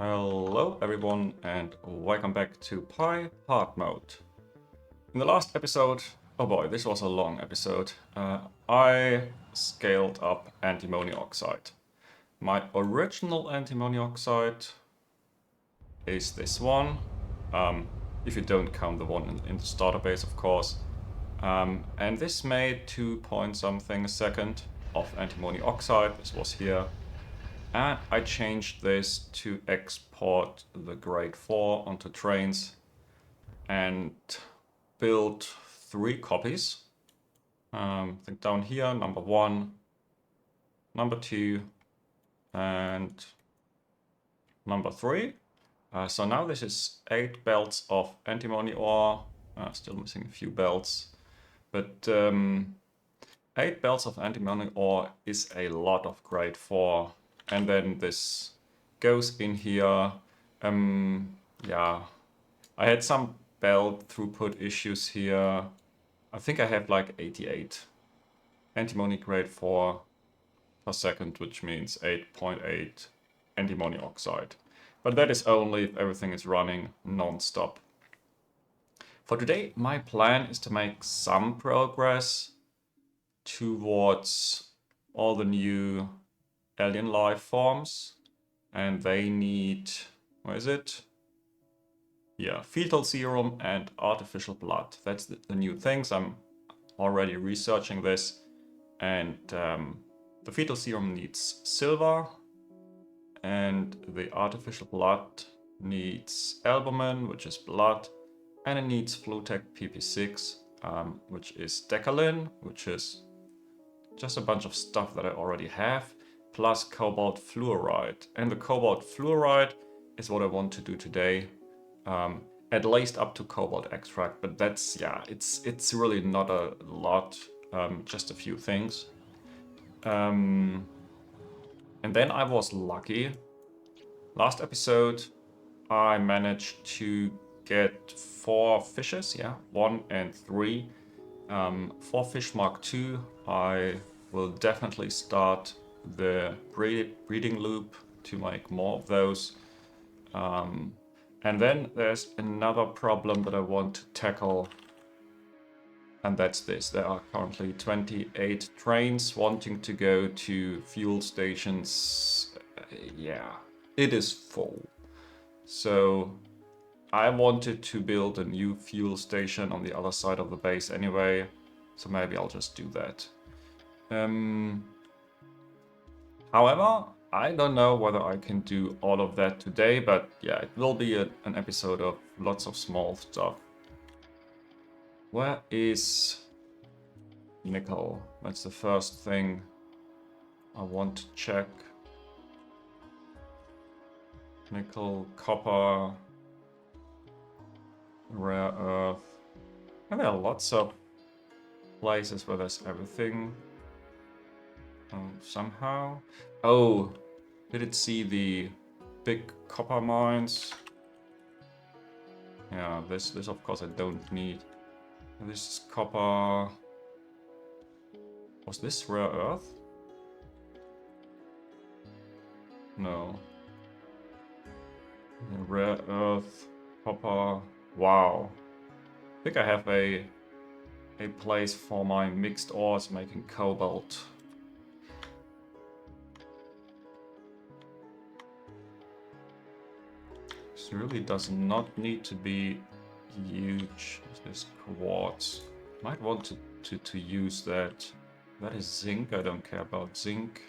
Hello everyone and welcome back to Pi Hard Mode. In the last episode, oh boy, this was a long episode, I scaled up antimony oxide. My original antimony oxide is this one, if you don't count the one in the starter base of course. And this made 2 point something a second of antimony oxide, this was here. And I changed this to export the grade 4 onto trains and build 3 copies. I think down here, number 1, number 2, and number 3. So now this is 8 belts of antimony ore, still missing a few belts, but 8 belts of antimony ore is a lot of grade 4. And then this goes in here. Yeah, I had some belt throughput issues here. I think I have like 88 antimony grade 4 per second, which means 8.8 antimony oxide. But that is only if everything is running non-stop. For today, my plan is to make some progress towards all the new alien life forms, and they need, what is it? Yeah, fetal serum and artificial blood. That's the new things. I'm already researching this, and the fetal serum needs silver, and the artificial blood needs albumin, which is blood, and it needs Flutec PP6, which is decalin, which is just a bunch of stuff that I already have, plus cobalt fluoride. And the cobalt fluoride is what I want to do today, at least up to cobalt extract, but that's, yeah, it's really not a lot, just a few things. And then I was lucky. Last episode I managed to get 4 fishes, yeah, 1 and 3. 4 fish mark 2. I will definitely start the breeding loop to make more of those. And then there's another problem that I want to tackle, and that's this. There are currently 28 trains wanting to go to fuel stations. Yeah, it is full. So I wanted to build a new fuel station on the other side of the base anyway, so maybe I'll just do that. However, I don't know whether I can do all of that today, but yeah, it will be an episode of lots of small stuff. Where is nickel? That's the first thing I want to check. Nickel, copper, rare earth. And there are lots of places where there's everything. Somehow. Oh, did it see the big copper mines? Yeah, this of course I don't need. This is copper. Was this rare earth? No. Rare earth, copper. Wow. I think I have a place for my mixed ores making cobalt. This really does not need to be huge. This quartz. Might want to use that. That is zinc. I don't care about zinc.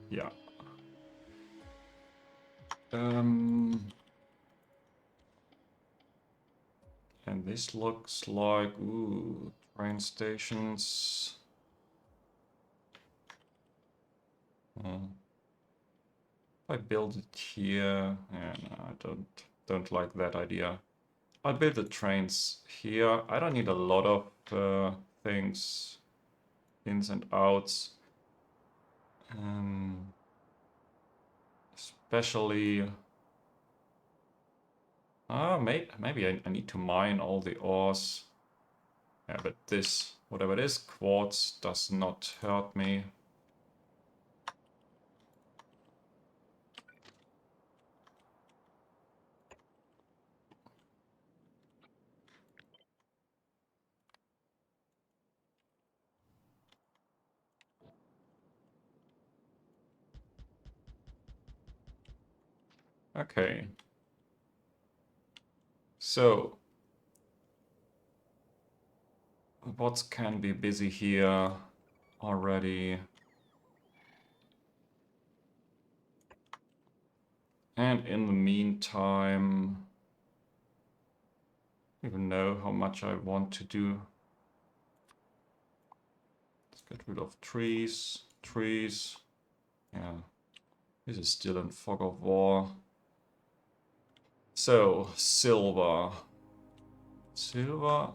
Yeah. And this looks like, ooh, train stations. If I build it here, yeah, no, I don't like that idea. I'll build the trains here. I don't need a lot of things, ins and outs. Especially, maybe I need to mine all the ores. Yeah, but this, whatever it is, quartz does not hurt me. Okay. So, bots can be busy here already. And in the meantime, I don't even know how much I want to do. Let's get rid of trees. Trees. Yeah. This is still in fog of war. So, silver. Silver.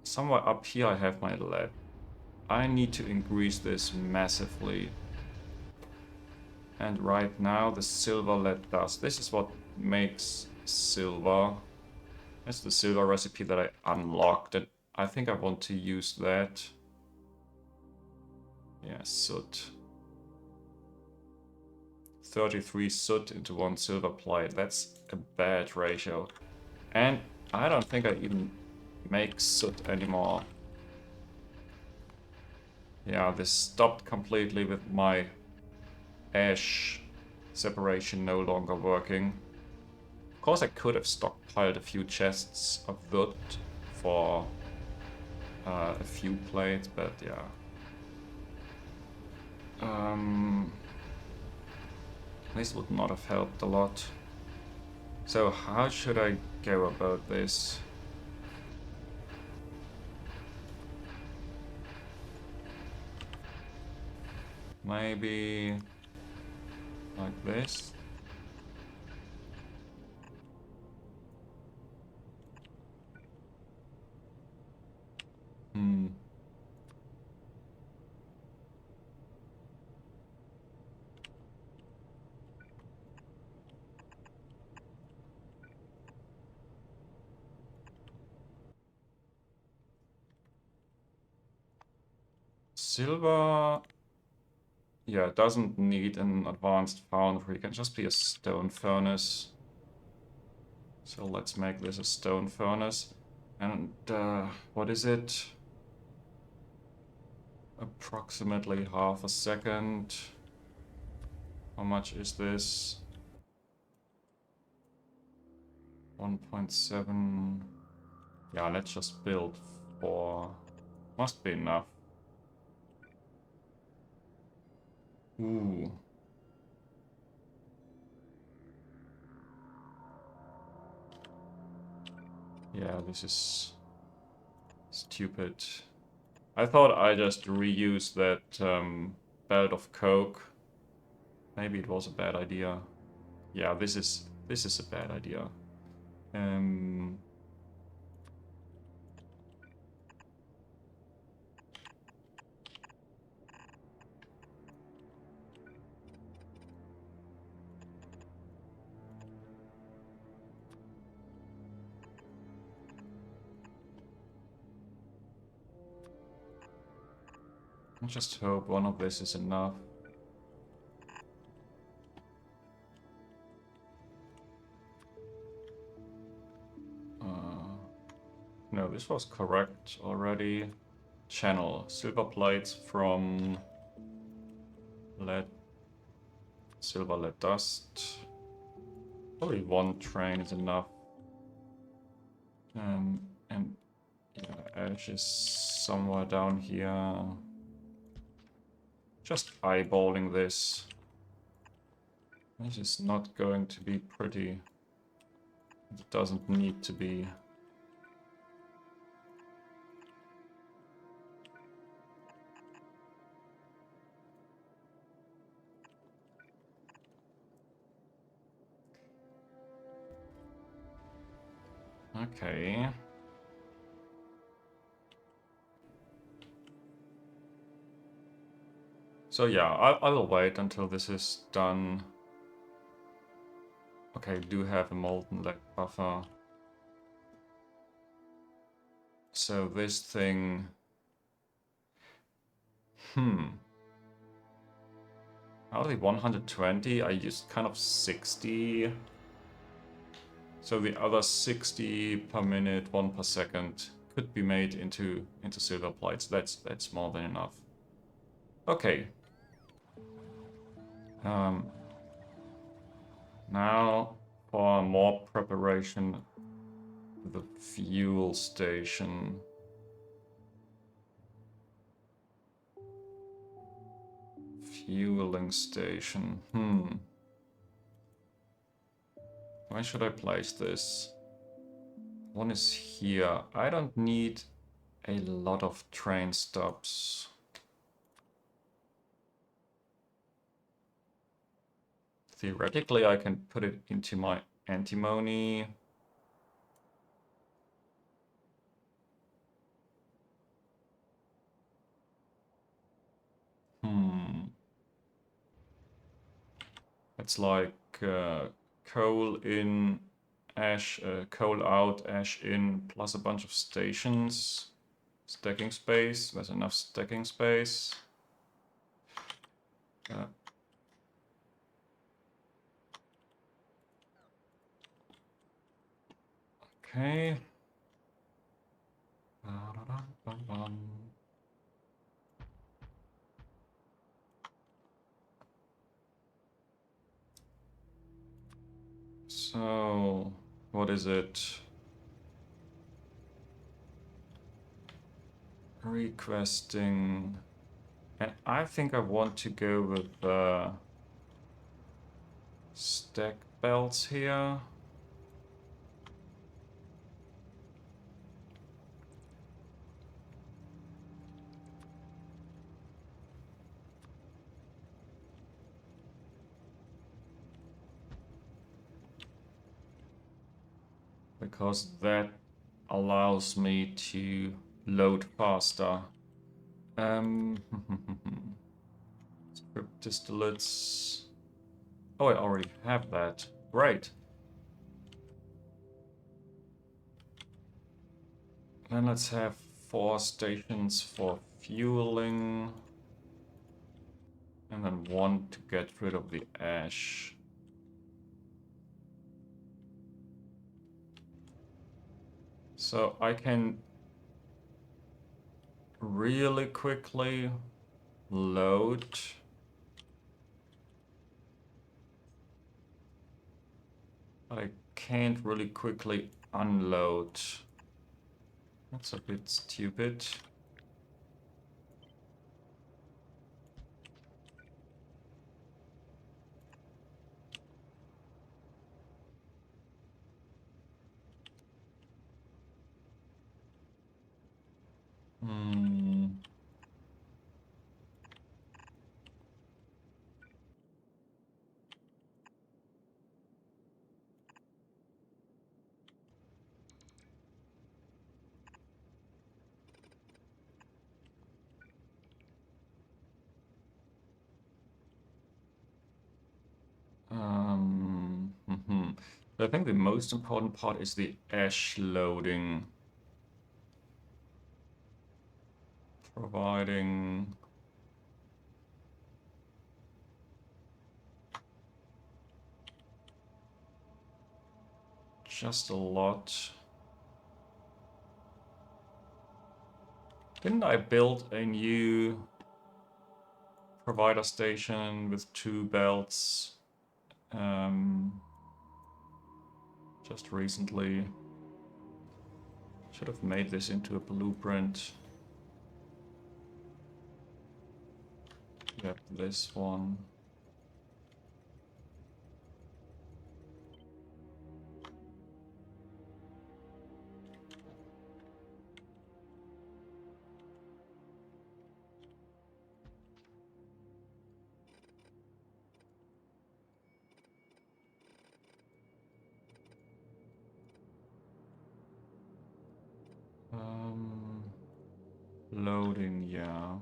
Somewhere up here I have my lead. I need to increase this massively. And right now the silver lead dust. This is what makes silver. That's the silver recipe that I unlocked. And I think I want to use that. Yeah, soot. 33 soot into 1 silver plate. That's a bad ratio. And I don't think I even make soot anymore. Yeah, this stopped completely with my ash separation no longer working. Of course I could have stockpiled a few chests of wood for a few plates, but yeah. This would not have helped a lot. So how should I go about this? Maybe like this. Silver, yeah, it doesn't need an advanced foundry. It can just be a stone furnace. So let's make this a stone furnace. And what is it? Approximately half a second. How much is this? 1.7. Yeah, let's just build 4. Must be enough. Ooh. Yeah, this is stupid. I thought I just reused that belt of coke. Maybe it was a bad idea. Yeah, this is a bad idea. I just hope one of this is enough. No, this was correct already. Channel silver plates from lead, silver lead dust. Probably 1 train is enough. And yeah, ash is somewhere down here. Just eyeballing this. This is not going to be pretty. It doesn't need to be. Okay. So yeah, I will wait until this is done. Okay, do have a molten lead buffer. So this thing... Out of the 120, I used kind of 60. So the other 60 per minute, 1 per second could be made into silver plates. That's more than enough. Okay. Now for more preparation, the fuel station. Fueling station. Where should I place this? One is here. I don't need a lot of train stops. Theoretically, I can put it into my antimony. It's like coal in, ash, coal out, ash in, plus a bunch of stations. Stacking space. There's enough stacking space. Okay. So, what is it? Requesting. And I think I want to go with stack belts here. Because that allows me to load faster. Script distillates. Oh, I already have that. Great. Then let's have 4 stations for fueling. And then 1 to get rid of the ash. So I can really quickly load. But I can't really quickly unload. That's a bit stupid. I think the most important part is the ash loading. Providing just a lot. Didn't I build a new provider station with 2 belts just recently? Should have made this into a blueprint. Yep, this one. Loading, yeah.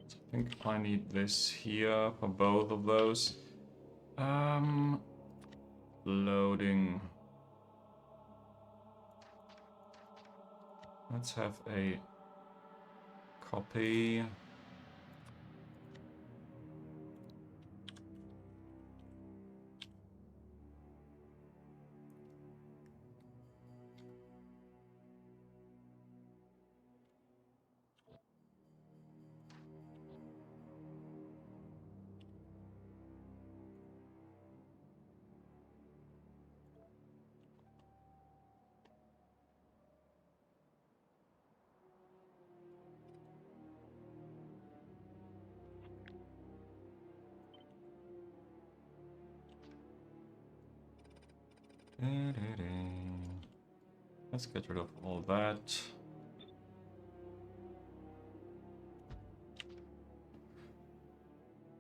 I think I need this here for both of those. Loading. Let's have a copy. Let's get rid of all that.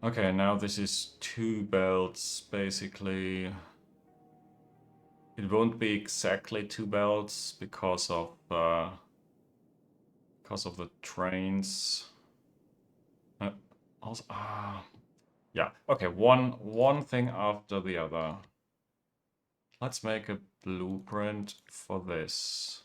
Okay, now this is 2 belts, basically. It won't be exactly 2 belts because of the trains. Also, yeah. Okay, one thing after the other. Let's make a blueprint for this.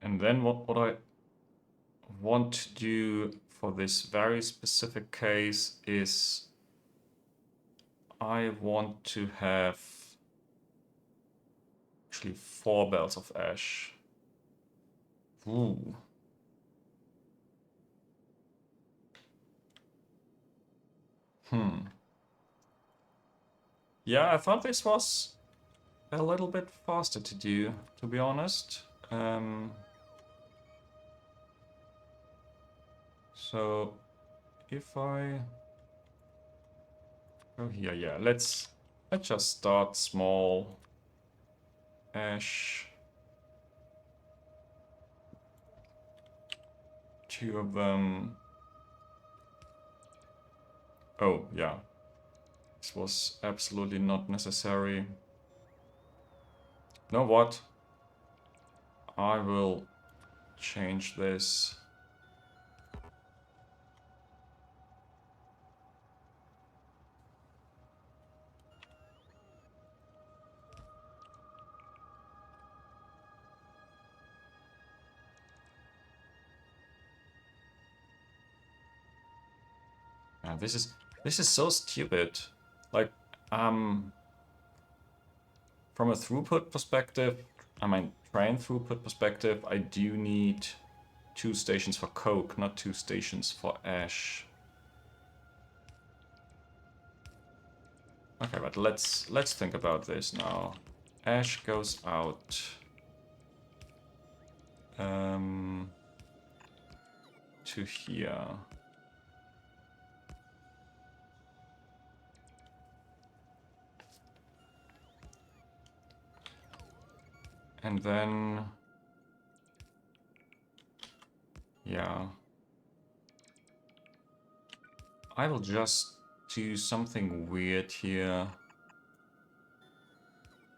And then what I want to do for this very specific case is I want to have actually 4 belts of ash. Ooh. Yeah, I thought this was a little bit faster to do, to be honest. So if I go here, yeah, let's just start small. Ash. 2 of them. Oh, yeah. This was absolutely not necessary. You know what? I will change this. Yeah, this is so stupid. Like, from a throughput perspective, I mean train throughput perspective, I do need 2 stations for coke, not 2 stations for ash. Okay, but let's think about this now. Ash goes out. To here. And then, yeah, I will just do something weird here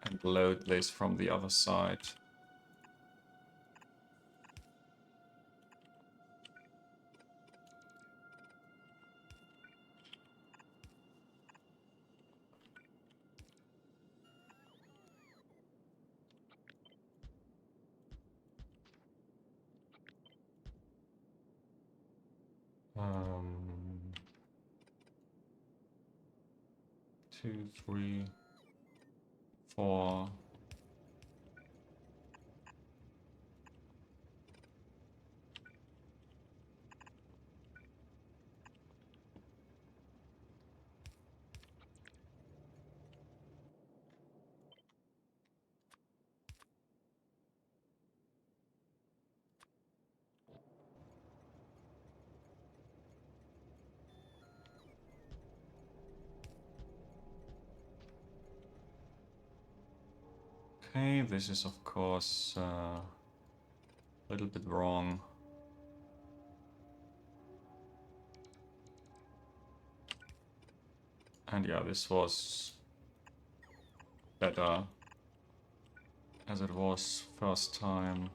and load this from the other side. Um, 2, 3, 4. Okay, this is of course a little bit wrong. And yeah, this was better as it was first time.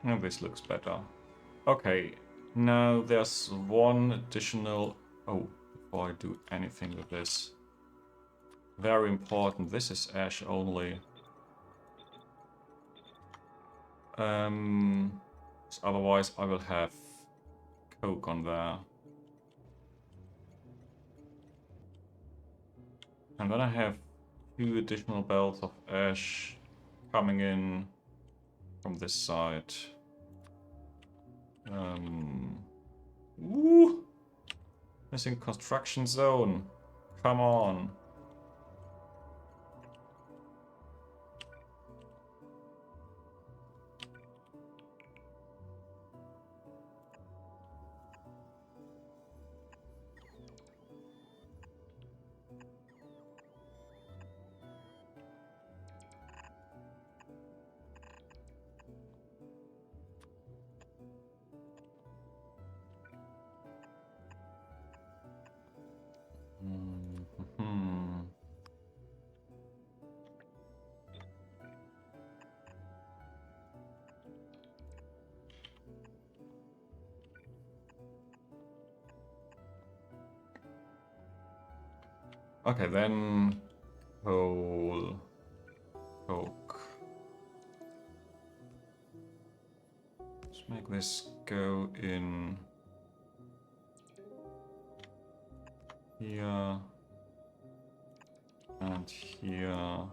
And this looks better. Okay, now there's one additional... Oh, before I do anything with this. Very important, this is ash only. Otherwise I will have coke on there. And then I have 2 additional belts of ash coming in from this side. Woo! Missing construction zone. Come on. Hmm. Okay, then coal, coke. Let's make this go in here and here.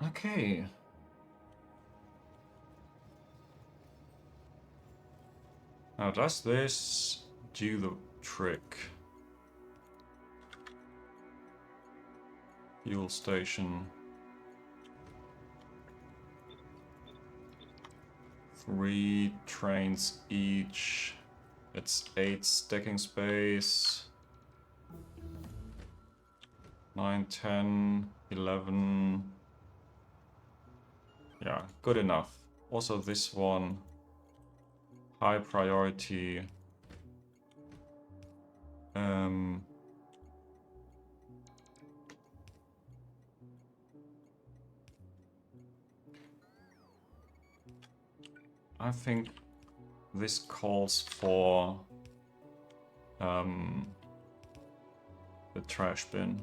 Okay. Now does this do the trick? Fuel station. 3 trains each. It's 8 stacking space. 9, 10, 11. Yeah, good enough. Also this one. High priority. I think this calls for the trash bin.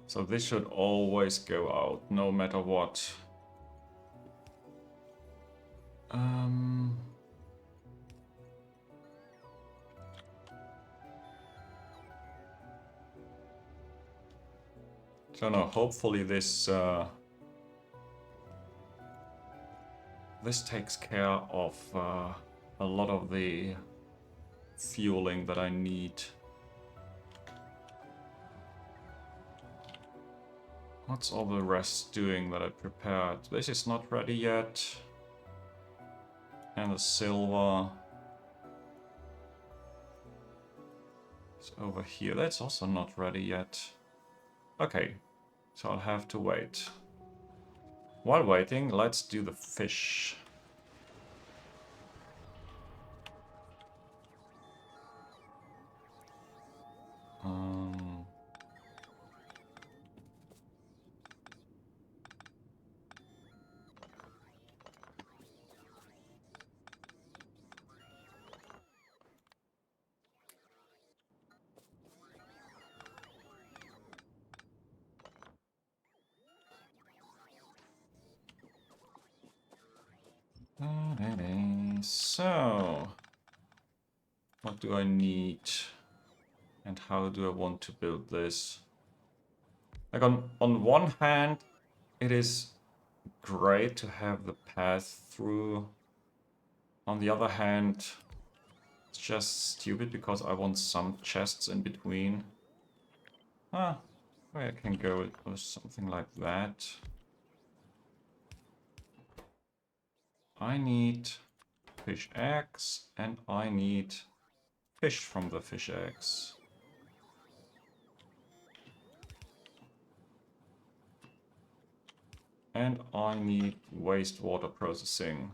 So this should always go out, no matter what. So no, hopefully this this takes care of a lot of the fueling that I need. What's all the rest doing that I prepared? This is not ready yet. And the silver is over here. That's also not ready yet. Okay, so I'll have to wait. While waiting, let's do the fish. So, what do I need? And how do I want to build this? Like on one hand, it is great to have the path through. On the other hand, it's just stupid because I want some chests in between. Ah, I can go with something like that. I need fish eggs and I need fish from the fish eggs. And I need wastewater processing.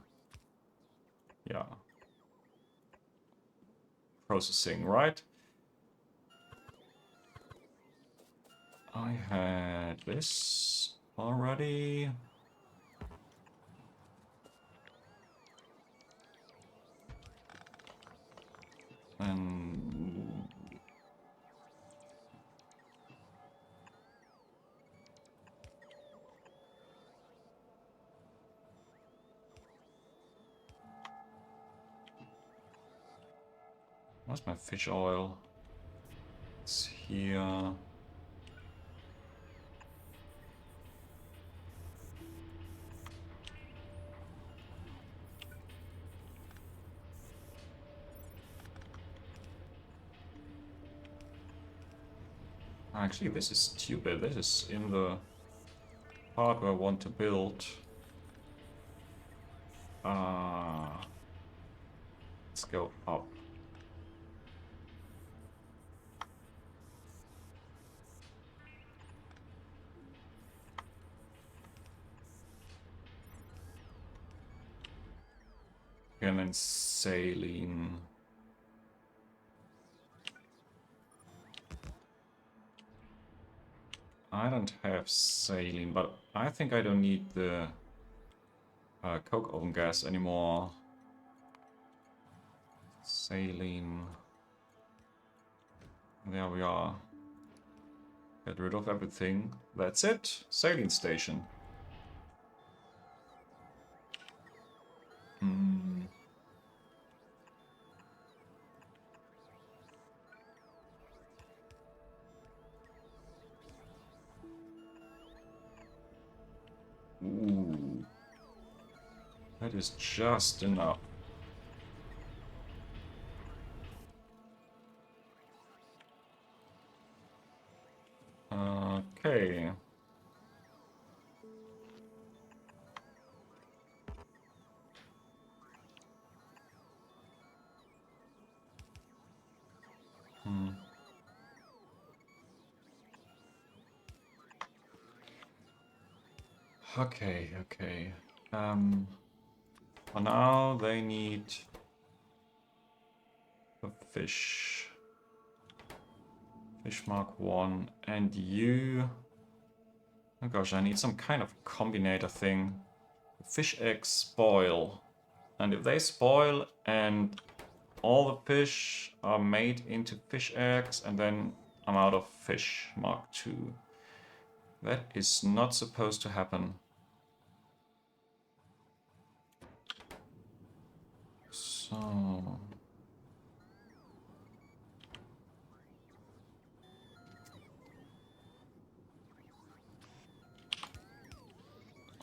Yeah. Processing, right? I had this already. And where's my fish oil? It's here. Actually, this is stupid. This is in the part where I want to build. Let's go up. And then saline. I don't have saline, but I think I don't need the coke oven gas anymore. Saline. There we are. Get rid of everything. That's it. Saline station. Hmm. Ooh. That is just enough. Okay. Okay, okay. For now they need a fish. Fish mark 1 and you. Oh gosh, I need some kind of combinator thing. Fish eggs spoil. And if they spoil and all the fish are made into fish eggs and then I'm out of fish mark 2. That is not supposed to happen. So...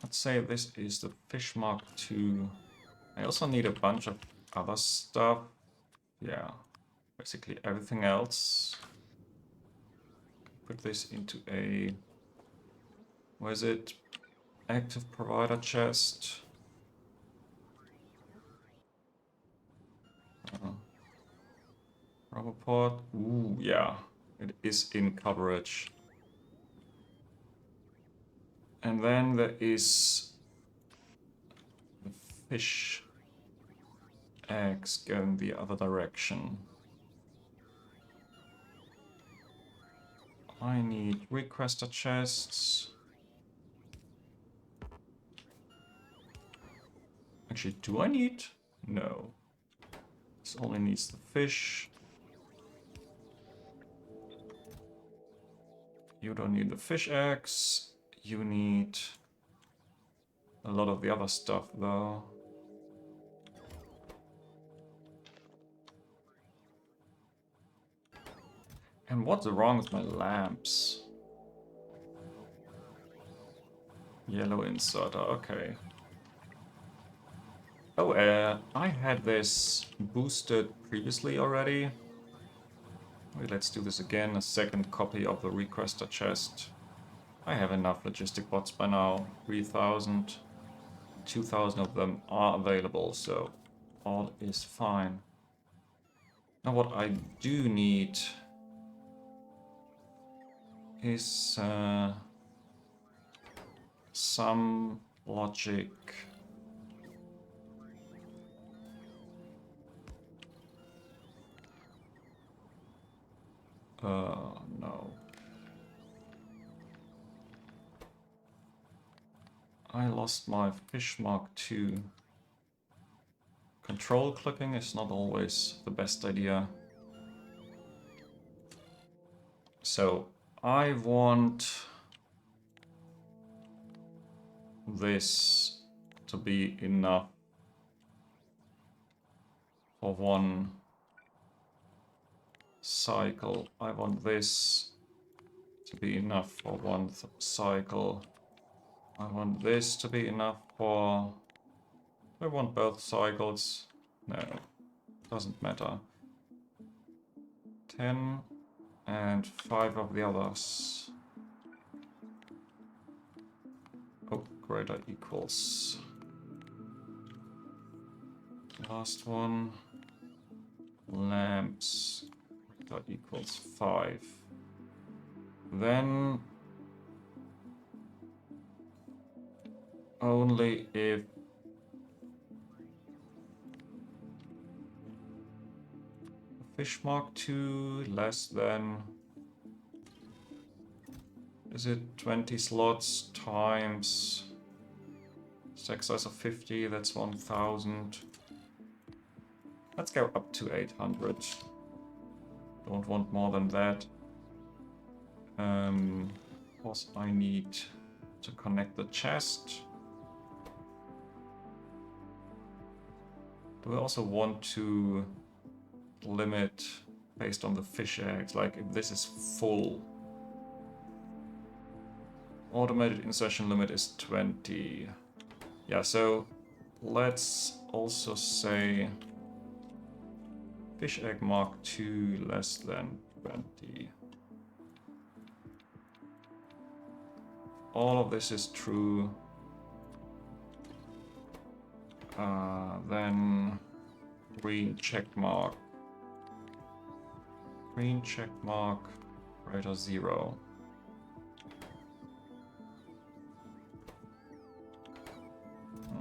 let's say this is the fish mark 2. I also need a bunch of other stuff. Yeah, basically everything else. Put this into a... where is it? Active provider chest. Rubber pot. Ooh, yeah. It is in coverage. And then there is the fish eggs going the other direction. I need requester chests. Actually, do I need? No. This only needs the fish. You don't need the fish eggs. You need a lot of the other stuff though. And what's wrong with my lamps? Yellow inserter, okay. Oh, I had this boosted previously already. Wait, let's do this again. A second copy of the requester chest. I have enough logistic bots by now. 3,000. 2,000 of them are available, so all is fine. Now what I do need is some logic. No. I lost my fish mark II. Control clicking is not always the best idea. So I want this to be enough for one cycle. I want this to be enough for one cycle. I want this to be enough for... I want both cycles. No, doesn't matter. 10 and 5 of the others. Oh, greater equals. Last one. Lamps. Greater equals 5. Then only if fish mark II less than, is it 20 slots times stack size of 50, that's 1000. Let's go up to 800. Don't want more than that. Of course I need to connect the chest. Do I also want to limit based on the fish eggs, like if this is full? Automated insertion limit is 20. Yeah, so let's also say fish egg mark II less than 20. All of this is true. Then green check mark. Green check mark greater 0.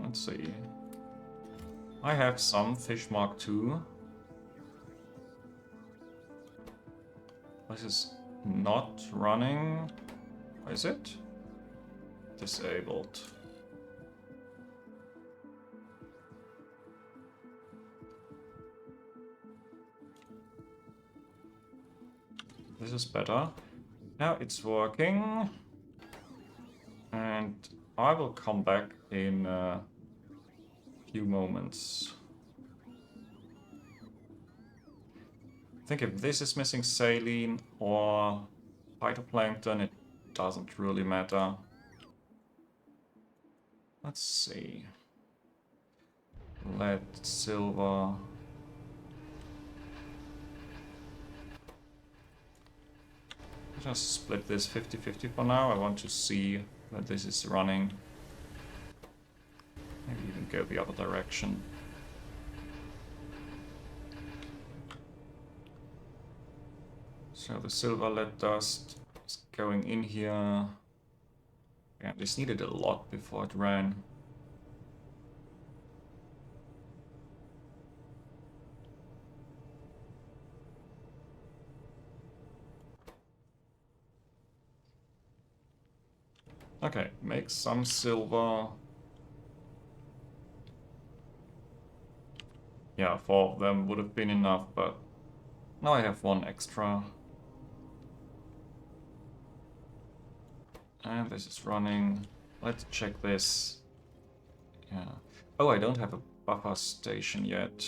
Let's see. I have some fish mark II. This is not running. Is it? Disabled. This is better. Now it's working. And I will come back in a few moments. I think if this is missing saline or phytoplankton, it doesn't really matter. Let's see. Lead, silver. Just split this 50-50 for now. I want to see that this is running. Maybe even go the other direction. So the silver lead dust is going in here. Yeah, this needed a lot before it ran. Okay, make some silver. Yeah, 4 of them would have been enough, but now I have 1 extra. And this is running. Let's check this. Yeah. Oh, I don't have a buffer station yet.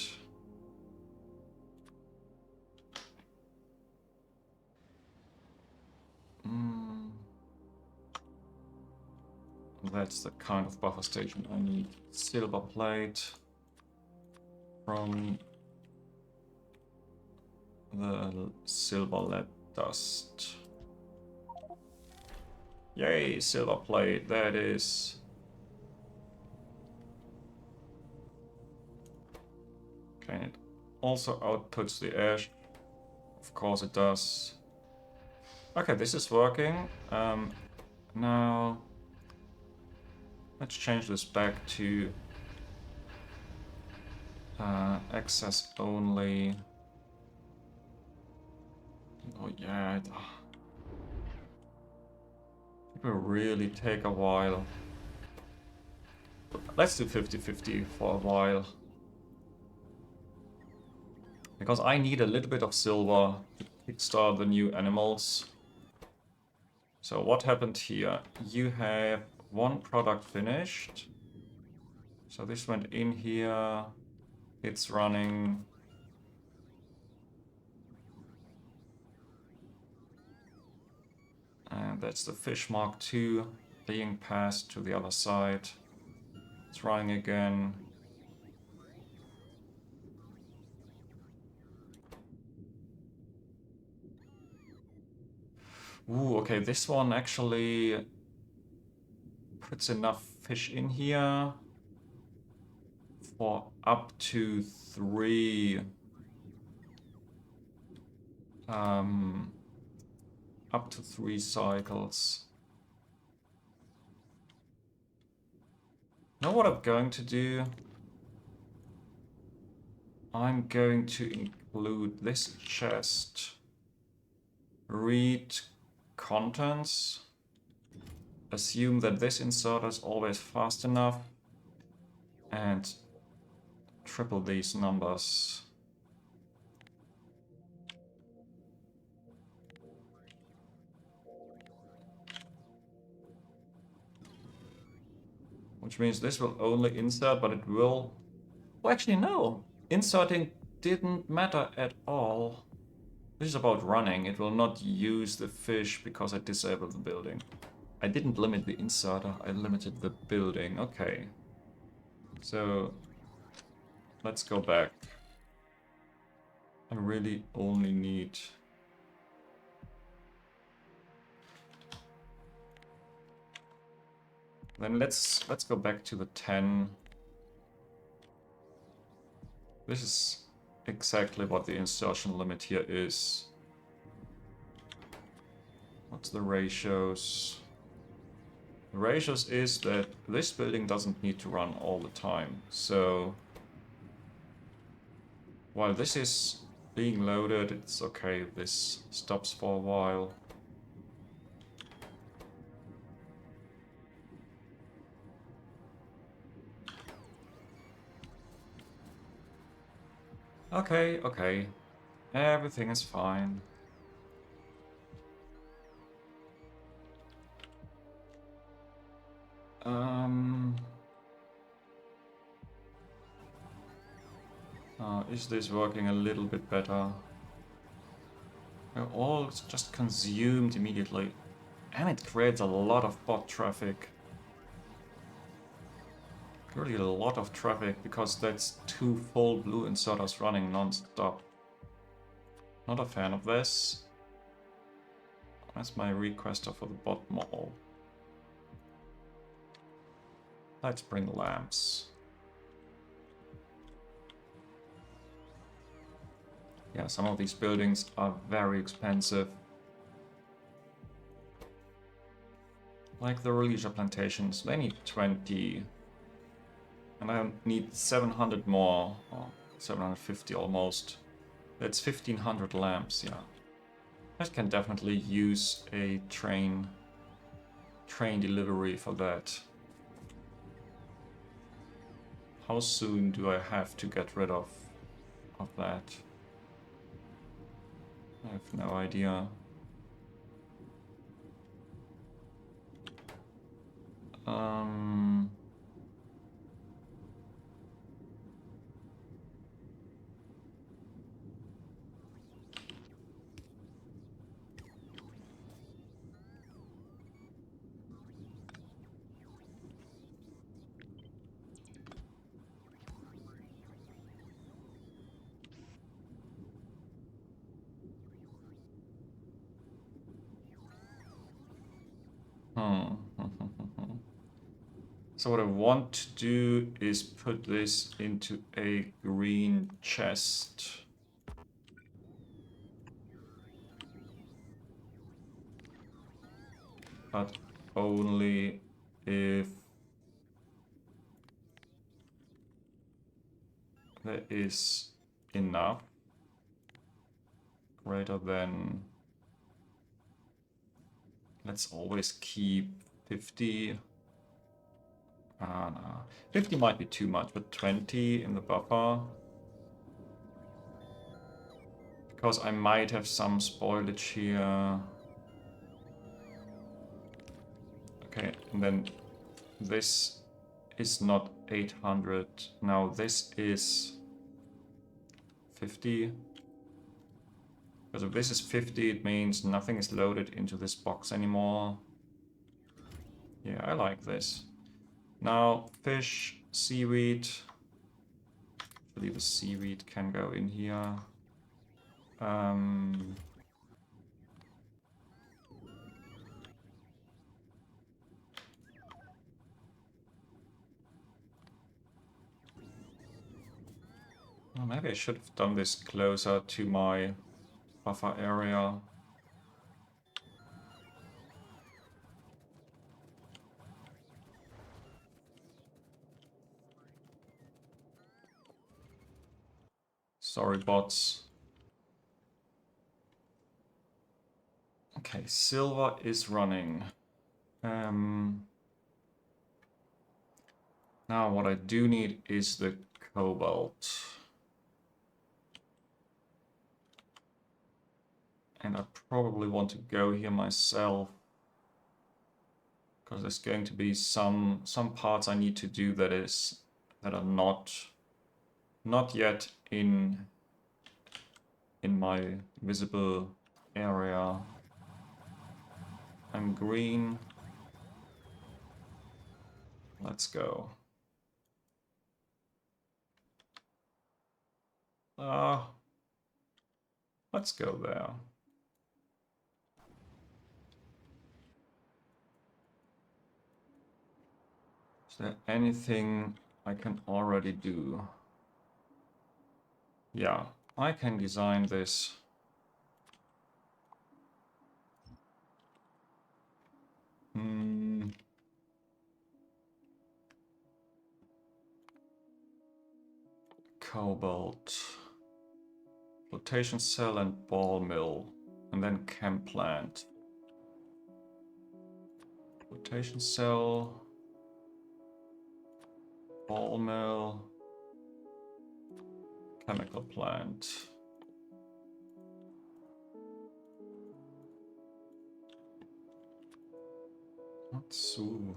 That's the kind of buffer station I need. Silver plate from the silver lead dust. Yay, silver plate, that is. Okay, and it also outputs the ash. Of course it does. Okay, this is working. Now Let's change this back to access only. Oh yeah, it will really take a while. Let's do 50-50 for a while. Because I need a little bit of silver to kickstart the new animals. So what happened here? You have one product finished. So this went in here. It's running. And that's the fish mark 2 being passed to the other side. It's running again. Ooh, okay, this one actually puts enough fish in here for up to 3 cycles. Know what I'm going to do? I'm going to include this chest. Read contents. Assume that this inserter is always fast enough. And triple these numbers. Which means this will only insert, but it will... Well, actually, no. Inserting didn't matter at all. This is about running. It will not use the fish because I disabled the building. I didn't limit the inserter, I limited the building. Okay. So, let's go back. I really only need... Then let's go back to the 10. This is exactly what the insertion limit here is. What's the ratios? The ratios is that this building doesn't need to run all the time. So while this is being loaded, it's okay if this stops for a while. Okay, okay. Everything is fine. Is this working a little bit better? They're all just consumed immediately. And it creates a lot of bot traffic. Really a lot of traffic because that's 2 full blue inserters running non-stop. Not a fan of this. That's my requester for the bot model. Let's bring lamps. Yeah, some of these buildings are very expensive. Like the Religia plantations, they need 20. And I need 700 more, or 750 almost. That's 1500 lamps, yeah. I can definitely use a train delivery for that. How soon do I have to get rid of that? I have no idea. So what I want to do is put this into a green chest. But only if there is enough. Greater than... Let's always keep 50. No. 50 might be too much, but 20 in the buffer. Because I might have some spoilage here. Okay, and then this is not 800. Now this is 50. Because if this is 50, it means nothing is loaded into this box anymore. Yeah, I like this. Now, fish, seaweed. Actually, the seaweed can go in here. Well, maybe I should have done this closer to my buffer area. Sorry, bots. Okay, silver is running. Now what I do need is the cobalt. And I probably want to go here myself. Because there's going to be some parts I need to do that are not yet in my visible area. I'm green. Let's go. Let's go there. Is there anything I can already do? Yeah, I can design this. Cobalt. Flotation cell and ball mill. And then chem plant. Flotation cell. Ball mill. Chemical plant. Matsu.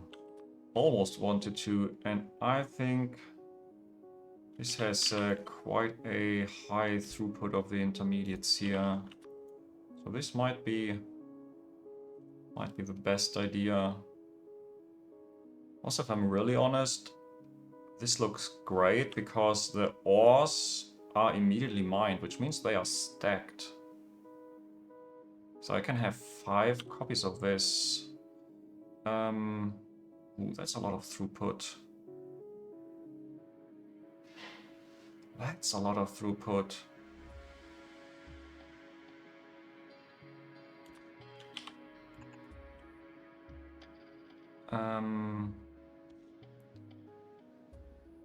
Almost wanted to, and I think this has quite a high throughput of the intermediates here. So this might be the best idea. Also, if I'm really honest, this looks great because the ores are immediately mined, which means they are stacked. So I can have 5 copies of this. Ooh, that's a lot of throughput. That's a lot of throughput.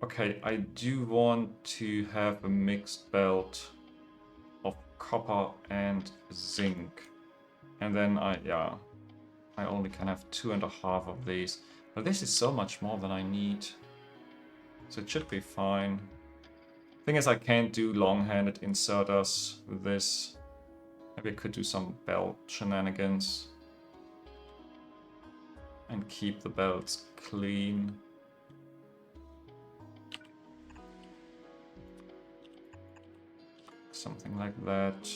Okay, I do want to have a mixed belt of copper and zinc. And then I only can have 2.5 of these. But this is so much more than I need. So it should be fine. Thing is, I can't do long-handed inserters with this. Maybe I could do some belt shenanigans. And keep the belts clean. Something like that.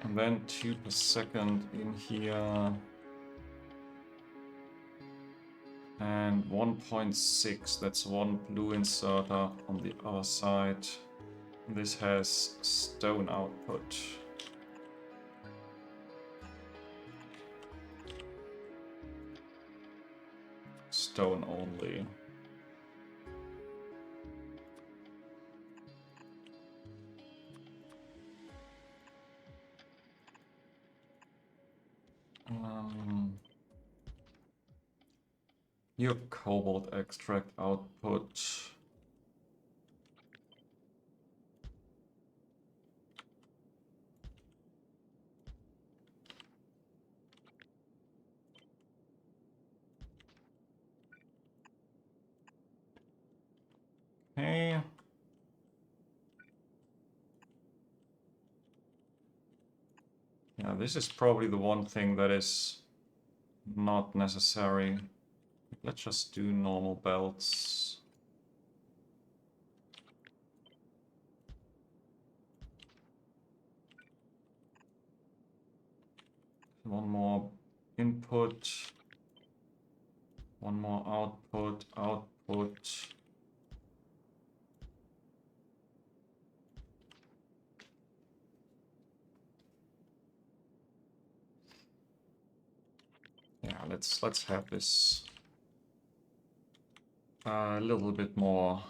And then 2 per second in here. And 1.6, that's 1 blue inserter on the other side. This has stone output. stone only. Your cobalt extract output. Okay. Yeah, this is probably the one thing that is not necessary. Let's just do normal belts. One more input. One more output. Yeah, let's have this a little bit more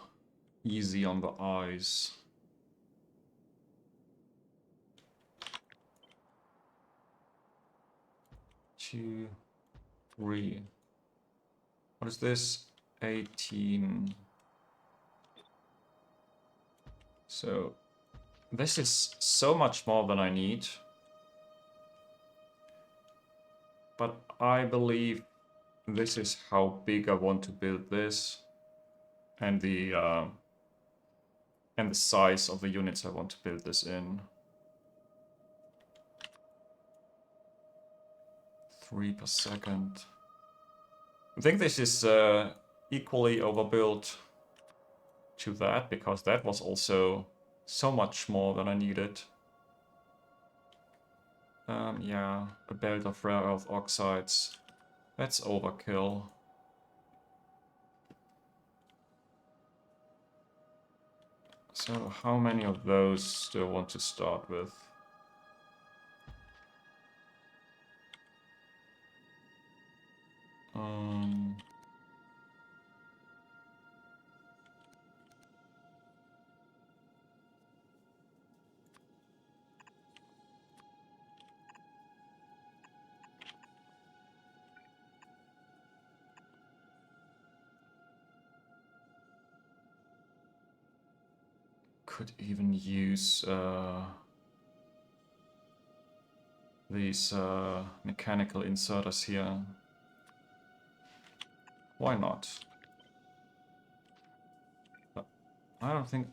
easy on the eyes. Two, 3. What is this? 18. So this is so much more than I need. But I believe this is how big I want to build this, and the size of the units I want to build this in. 3 per second. I think this is equally overbuilt to that, because that was also so much more than I needed. Yeah, a belt of rare earth oxides. That's overkill. So how many of those do I want to start with? Could even use these mechanical inserters here. Why not? I don't think...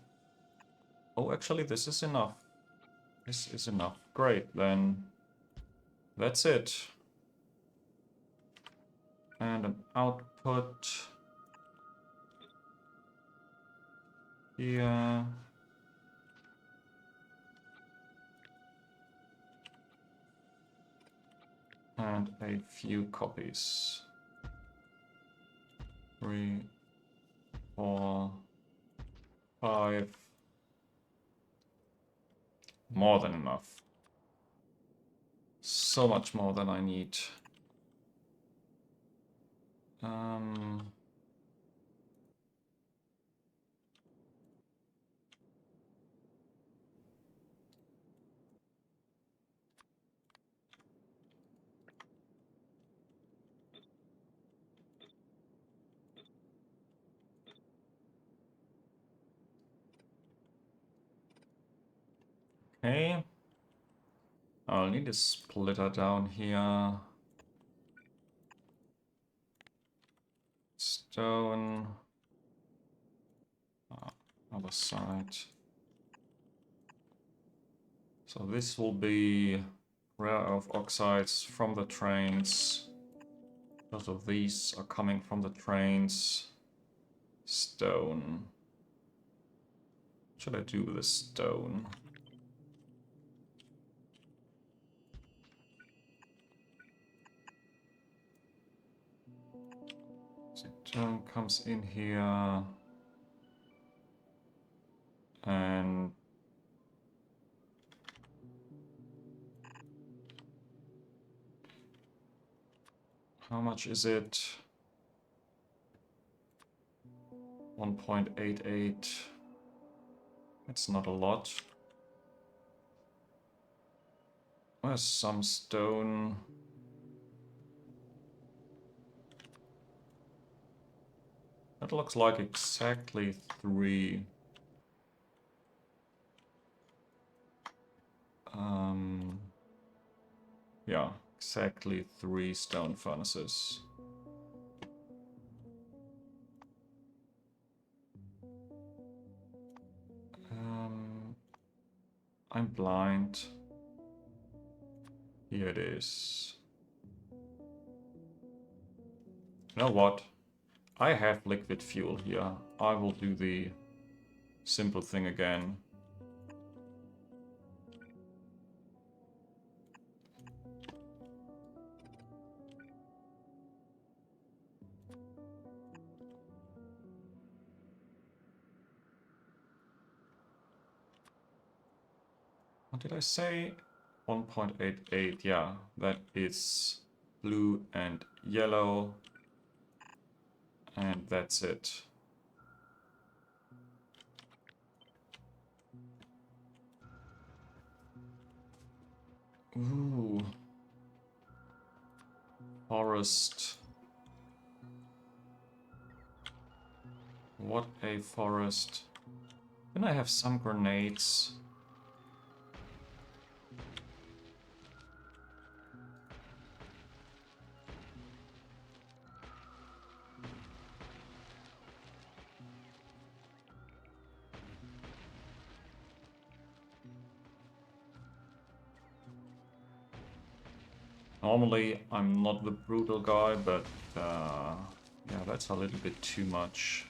Oh, actually, this is enough. This is enough. Great, then that's it. And an output here. And a few copies. 3, 4, 5. More than enough. So much more than I need. Okay. I'll need a splitter down here. Stone. Other side. So this will be rare earth oxides from the trains. Both of these are coming from the trains. Stone. What should I do with the stone? Stone comes in here. And how much is it? 1.88. It's not a lot. There's some stone. That looks like exactly 3. Yeah, exactly 3 stone furnaces. I'm blind. Here it is. You know what? I have liquid fuel here. I will do the simple thing again. What did I say? 1.88, yeah, that is blue and yellow, and that's it. Ooh. Forest. What a forest. Then I have some grenades. Normally, I'm not the brutal guy, but yeah, that's a little bit too much.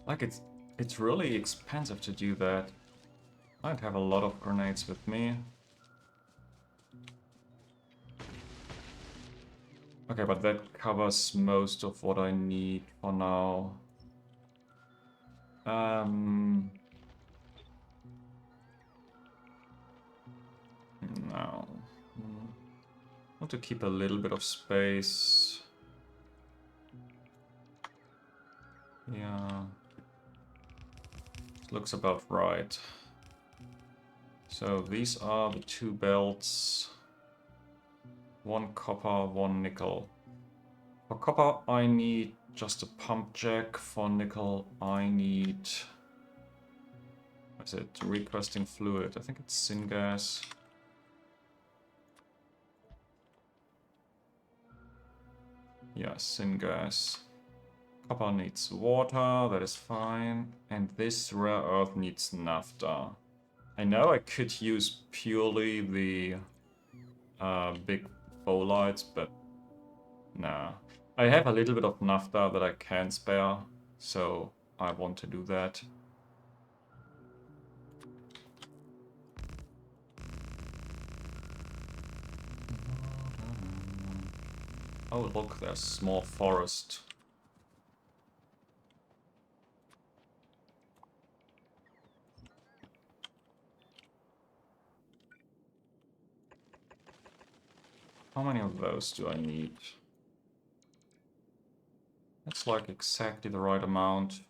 Like it's really expensive to do that. I'd have a lot of grenades with me. Okay, but that covers most of what I need for now. No. Want to keep a little bit of space. Yeah. Looks about right. So these are the 2 belts. 1 copper, 1 nickel. For copper, I need just a pump jack. For nickel, I need... What is it? Requesting fluid. I think it's syngas. Yeah, syngas. Copper needs water, that is fine. And this rare earth needs naphtha. I know I could use purely the big bolides, but nah. I have a little bit of naphtha that I can spare, so I want to do that. Oh look, there's a small forest. How many of those do I need? That's like exactly the right amount.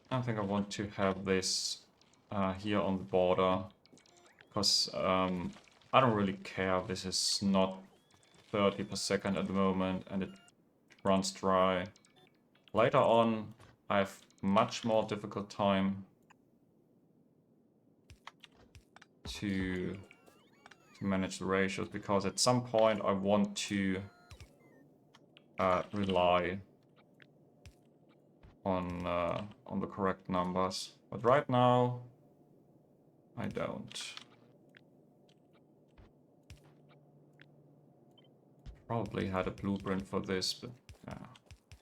I think I want to have this here on the border, because I don't really care. This is not 30 per second at the moment, and it runs dry. Later on, I have much more difficult time to manage the ratios, because at some point I want to rely on the correct numbers. But right now, I don't. Probably had a blueprint for this, but yeah,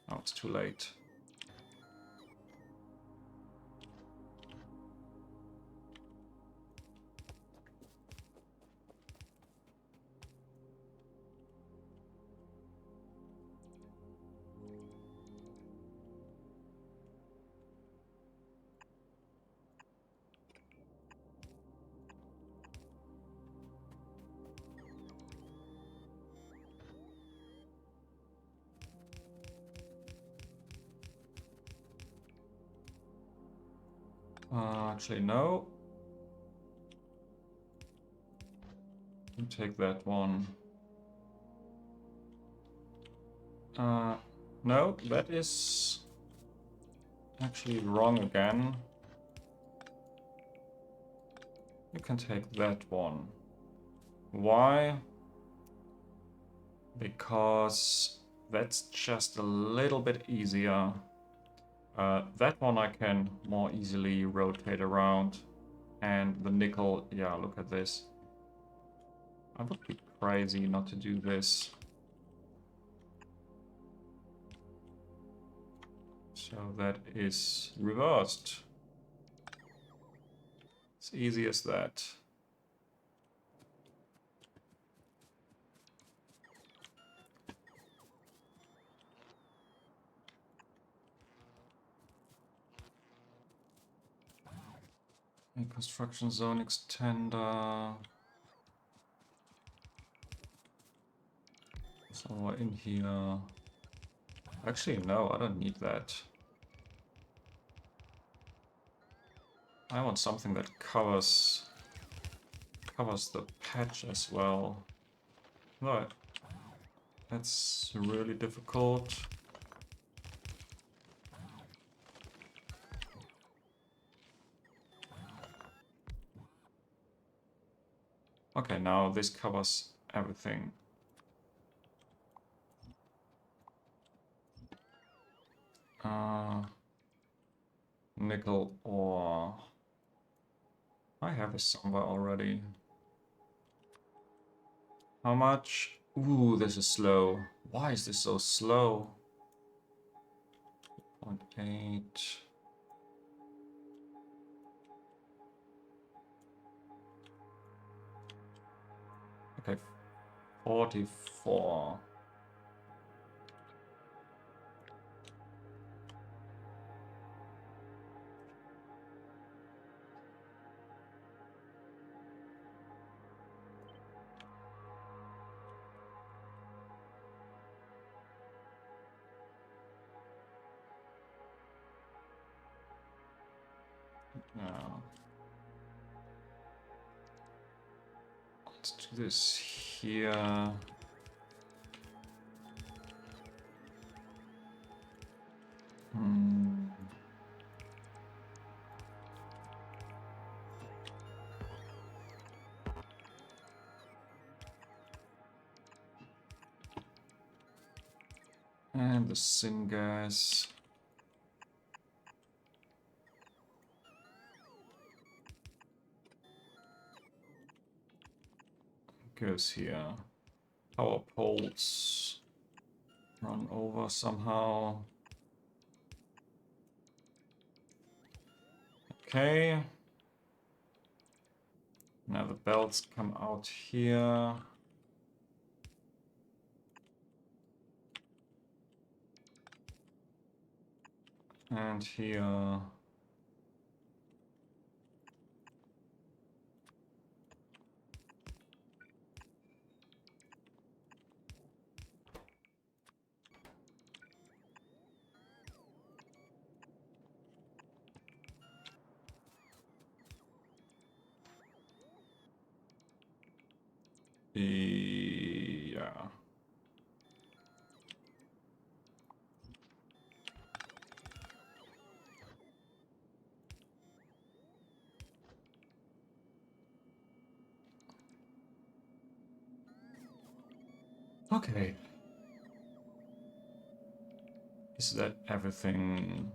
now it's too late. Actually, no. You take that one. No, that is actually wrong again. You can take that one. Why? Because that's just a little bit easier. That one I can more easily rotate around. And the nickel, yeah, look at this. I would be crazy not to do this. So that is reversed. It's easy as that. A construction zone extender. Somewhere in here. Actually, no, I don't need that. I want something that covers the patch as well. Right. That's really difficult. Okay, now this covers everything. Nickel ore. I have it somewhere already. How much? Ooh, this is slow. Why is this so slow? 0.8. Okay, 44. Now, let's do this here. Hmm. And the syngas goes here. Power poles run over somehow. Okay. Now the belts come out here. And here. Yeah. Okay. Is that everything?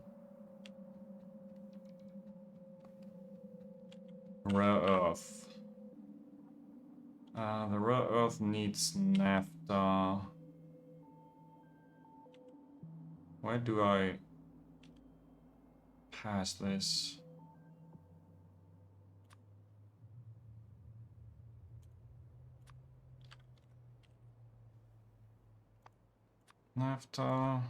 Rare earth. The rare earth needs naphtha. Where do I pass this? Naphtha.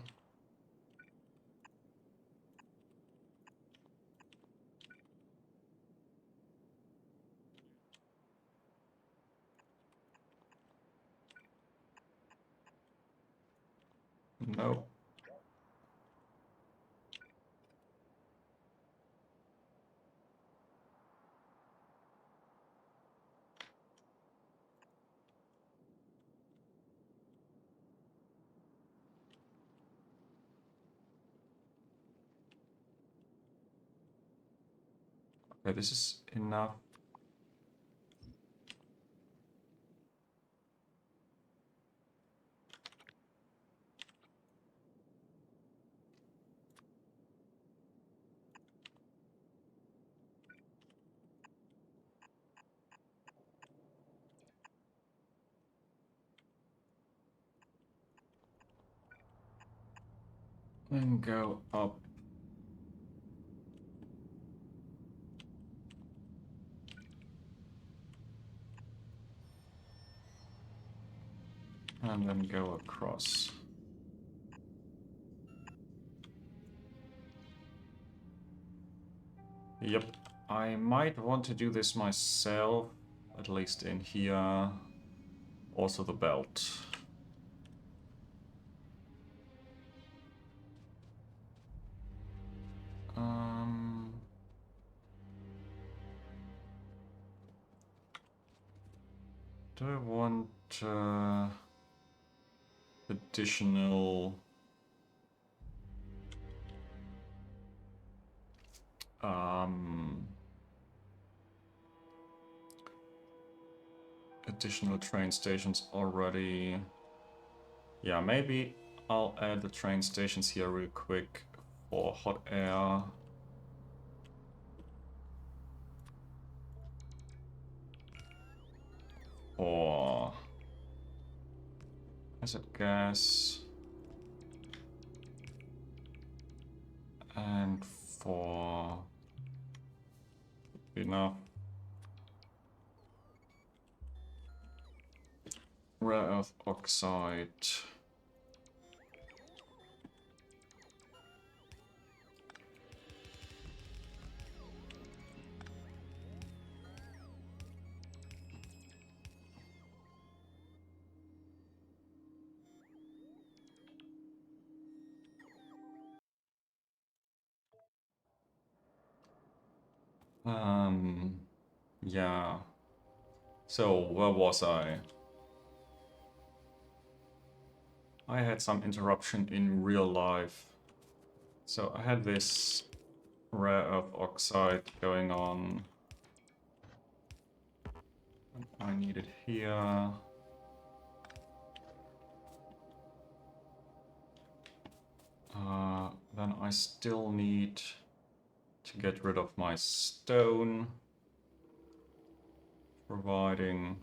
No. Okay, this is enough. And go up. And then go across. Yep, I might want to do this myself, at least in here. Also the belt. Do I want additional additional train stations already? Yeah, maybe I'll add the train stations here real quick for hot air. Or acid gas. And for enough rare earth oxide. Yeah. So, where was I? I had some interruption in real life. So, I had this rare earth oxide going on. I need it here. Then I still need to get rid of my stone. Providing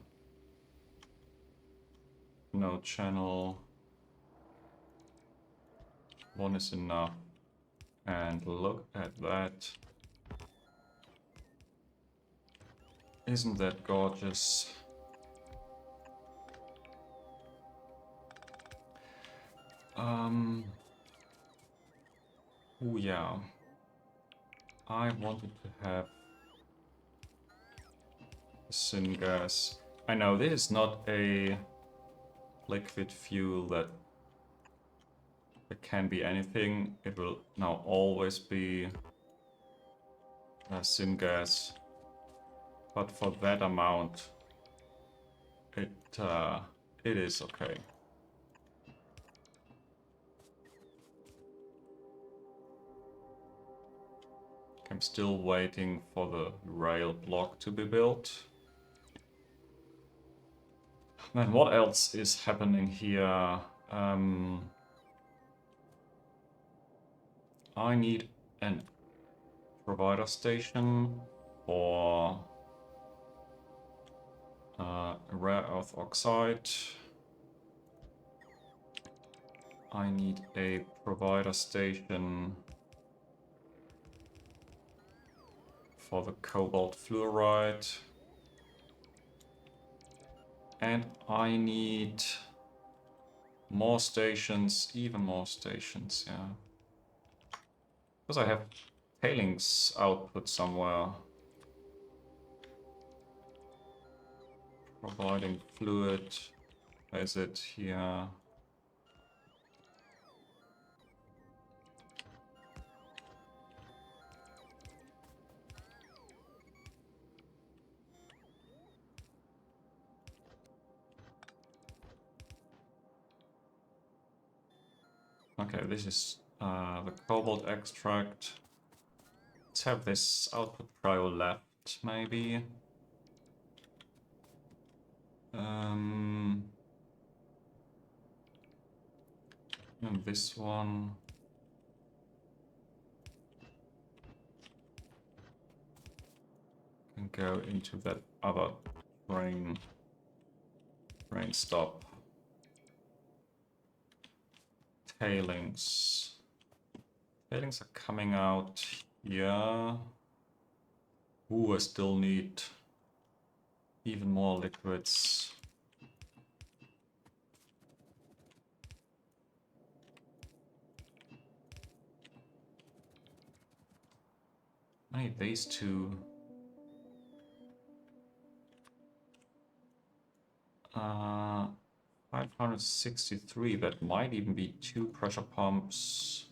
no channel. One is enough. And look at that. Isn't that gorgeous? Oh yeah. I wanted to have syngas. I know this is not a liquid fuel that it can be anything. It will now always be syngas. But for that amount, it is okay. I'm still waiting for the rail block to be built. Man, what else is happening here? I need an provider station for rare earth oxide. I need a provider station for the cobalt fluoride. And I need more stations, even more stations, yeah. Because I have tailings output somewhere. Providing fluid. Where is it? Here. Okay, this is the cobalt extract. Let's have this output prio left, maybe. And this one. Can go into that other train stop. Tailings. Tailings are coming out here. Ooh, I still need even more liquids. I need these two. 563, that might even be 2 pressure pumps.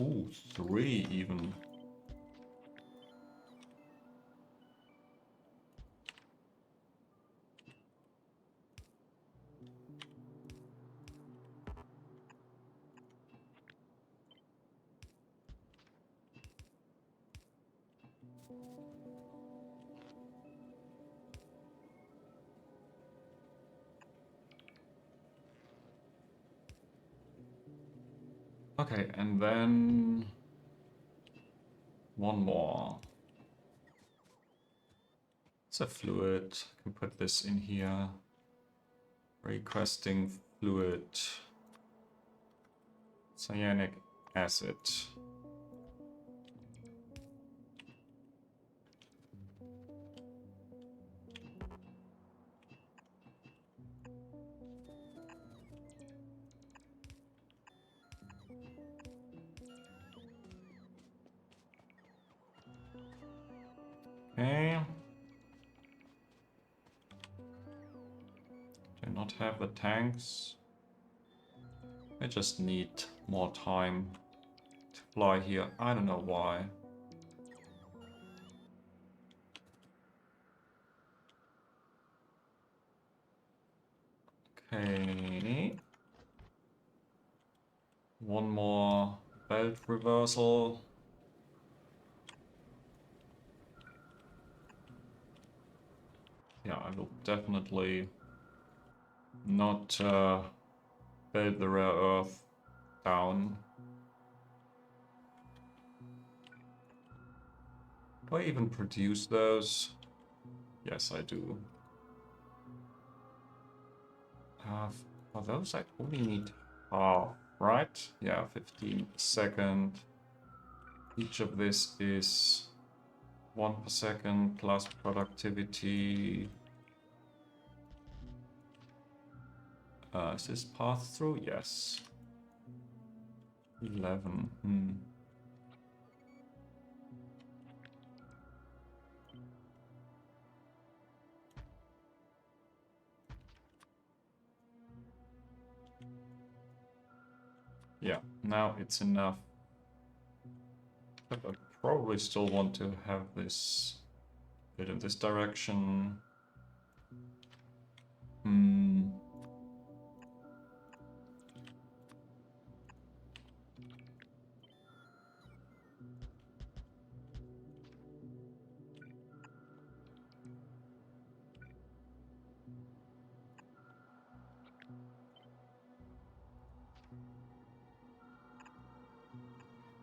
Ooh, 3 even. Okay, and then one more. It's a fluid. I can put this in here. Requesting fluid. Cyanic acid. Okay. Do not have the tanks. I just need more time to fly here. I don't know why. Okay. One more belt reversal. Yeah, I will definitely not build the rare earth down. Do I even produce those? Yes, I do. For those I only need half, right? Yeah, 15 per second. Each of this is 1 per second plus productivity. Is this path through? Yes. 11. Yeah, now it's enough. But I probably still want to have this bit in this direction.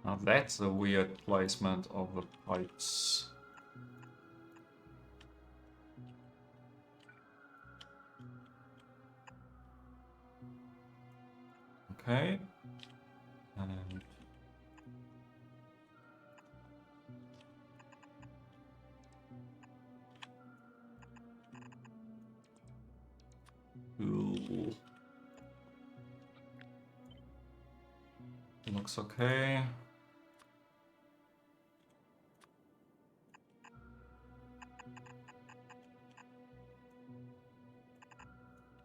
Now that's a weird placement of the pipes. Okay. And ooh. Looks okay.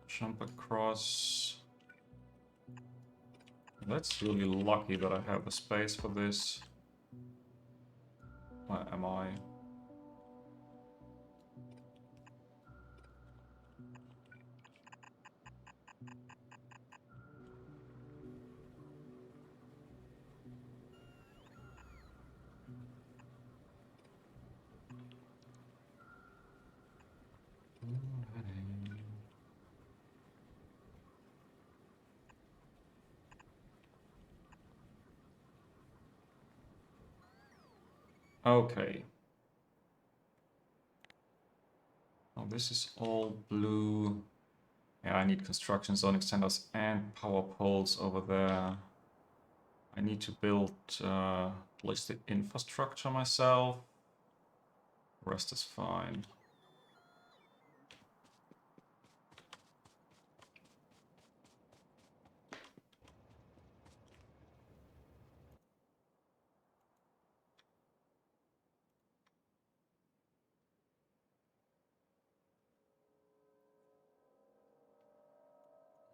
Jump across. That's really lucky that I have the space for this. Where am I? Okay. Now this is all blue. Yeah, I need construction zone extenders and power poles over there. I need to build place the infrastructure myself. The rest is fine.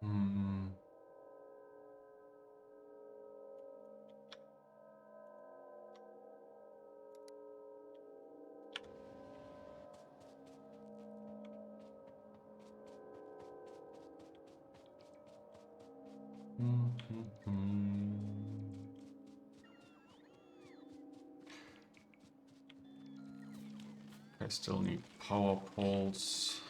Hmm. I still need power poles.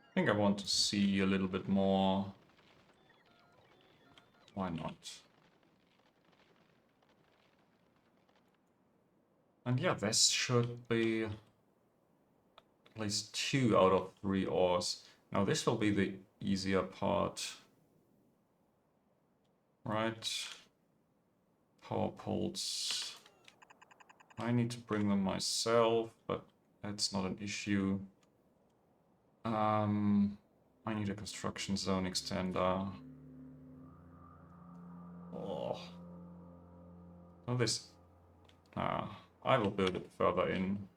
I think I want to see a little bit more. Why not? And yeah, this should be at least 2 out of 3 ores. Now this will be the easier part. Right. Power poles. I need to bring them myself, but that's not an issue. I need a construction zone extender. Oh. Oh, this. I will build it further in.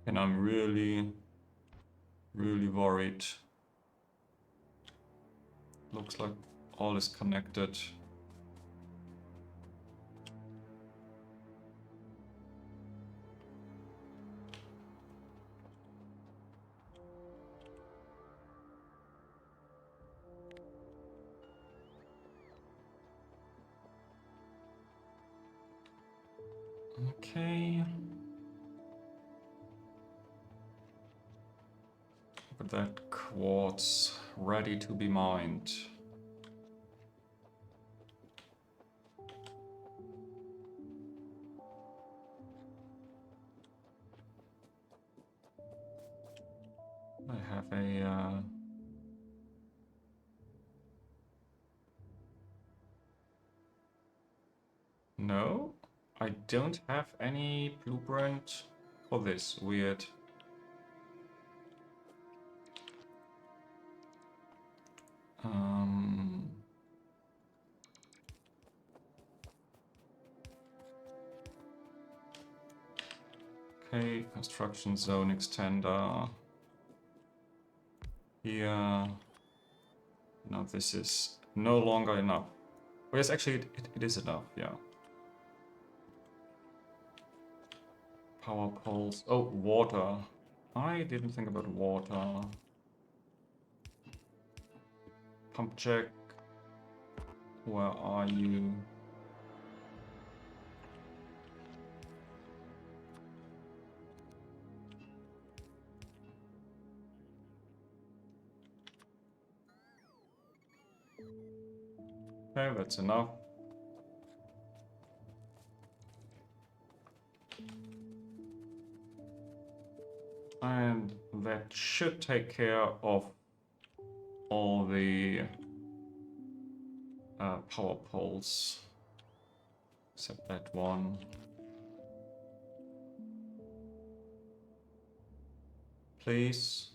And I'm really worried. Looks like all is connected. Okay. But that quartz ready to be mined. I have a no, I don't have any blueprint for this. Weird. Um, okay, construction zone extender. Here. Now this is no longer enough. Oh, yes, actually it is enough, yeah. Power poles. Oh, water. I didn't think about water. Pump check. Where are you? Okay, that's enough. And that should take care of all the power poles. Except that one. Please.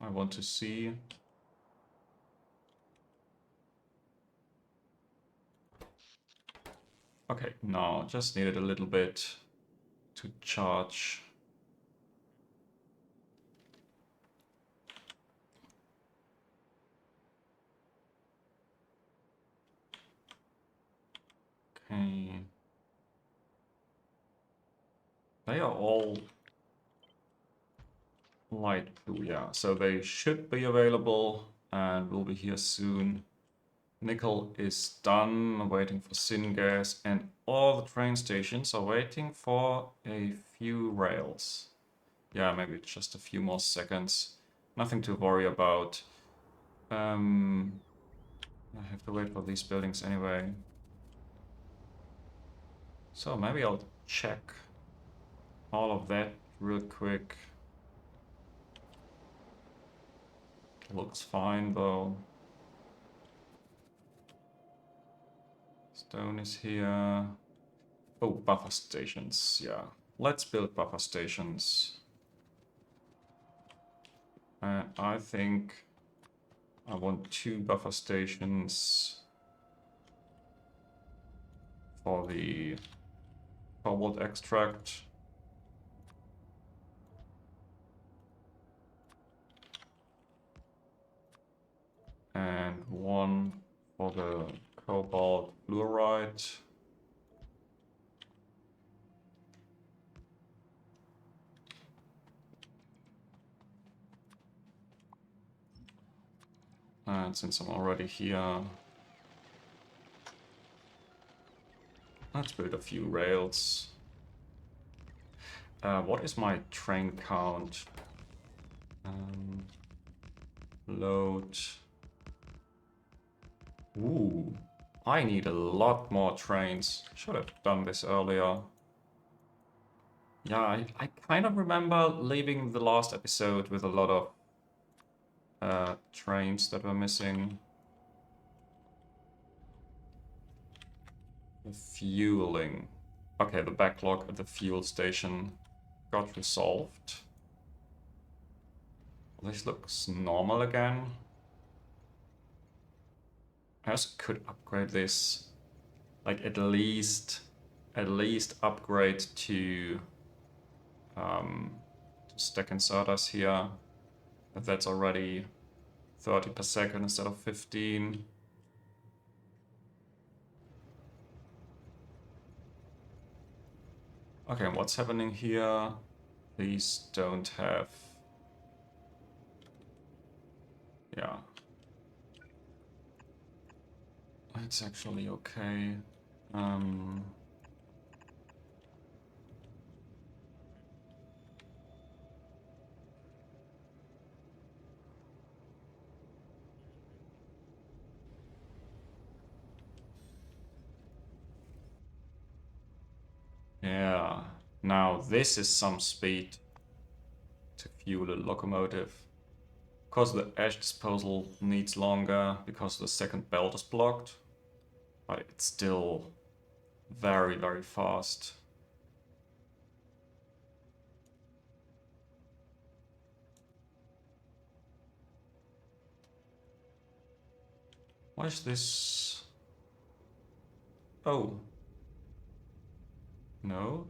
I want to see. Okay, now just needed a little bit to charge. Okay. They are all light blue, yeah. So they should be available and will be here soon. Nickel is done, waiting for syngas, and all the train stations are waiting for a few rails. Yeah, maybe just a few more seconds. Nothing to worry about. I have to wait for these buildings anyway. So maybe I'll check all of that real quick. Looks fine though. Stone is here. Oh, buffer stations, yeah. Let's build buffer stations. I think I want 2 buffer stations for the cobalt extract. And 1 for the cobalt fluoride. And since I'm already here, let's build a few rails. What is my train count? Load. Ooh, I need a lot more trains. Should have done this earlier. Yeah, I kind of remember leaving the last episode with a lot of trains that were missing. The fueling. Okay, the backlog at the fuel station got resolved. This looks normal again. I also could upgrade this, like at least upgrade to stack inserters here. If that's already 30 per second instead of 15. Okay, and what's happening here? These don't have... Yeah. It's actually okay. Yeah. Now this is some speed to fuel a locomotive. Of course, the ash disposal needs longer because the second belt is blocked, but it's still very, very fast. What is this? Oh. No.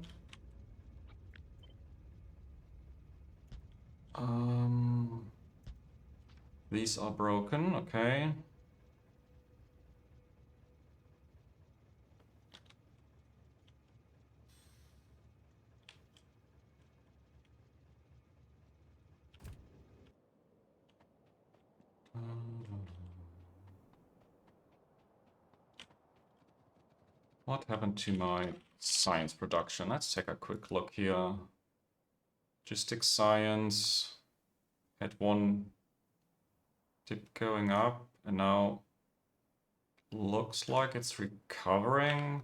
These are broken, okay. What happened to my science production? Let's take a quick look here. Logistics science had one dip going up and now looks like it's recovering.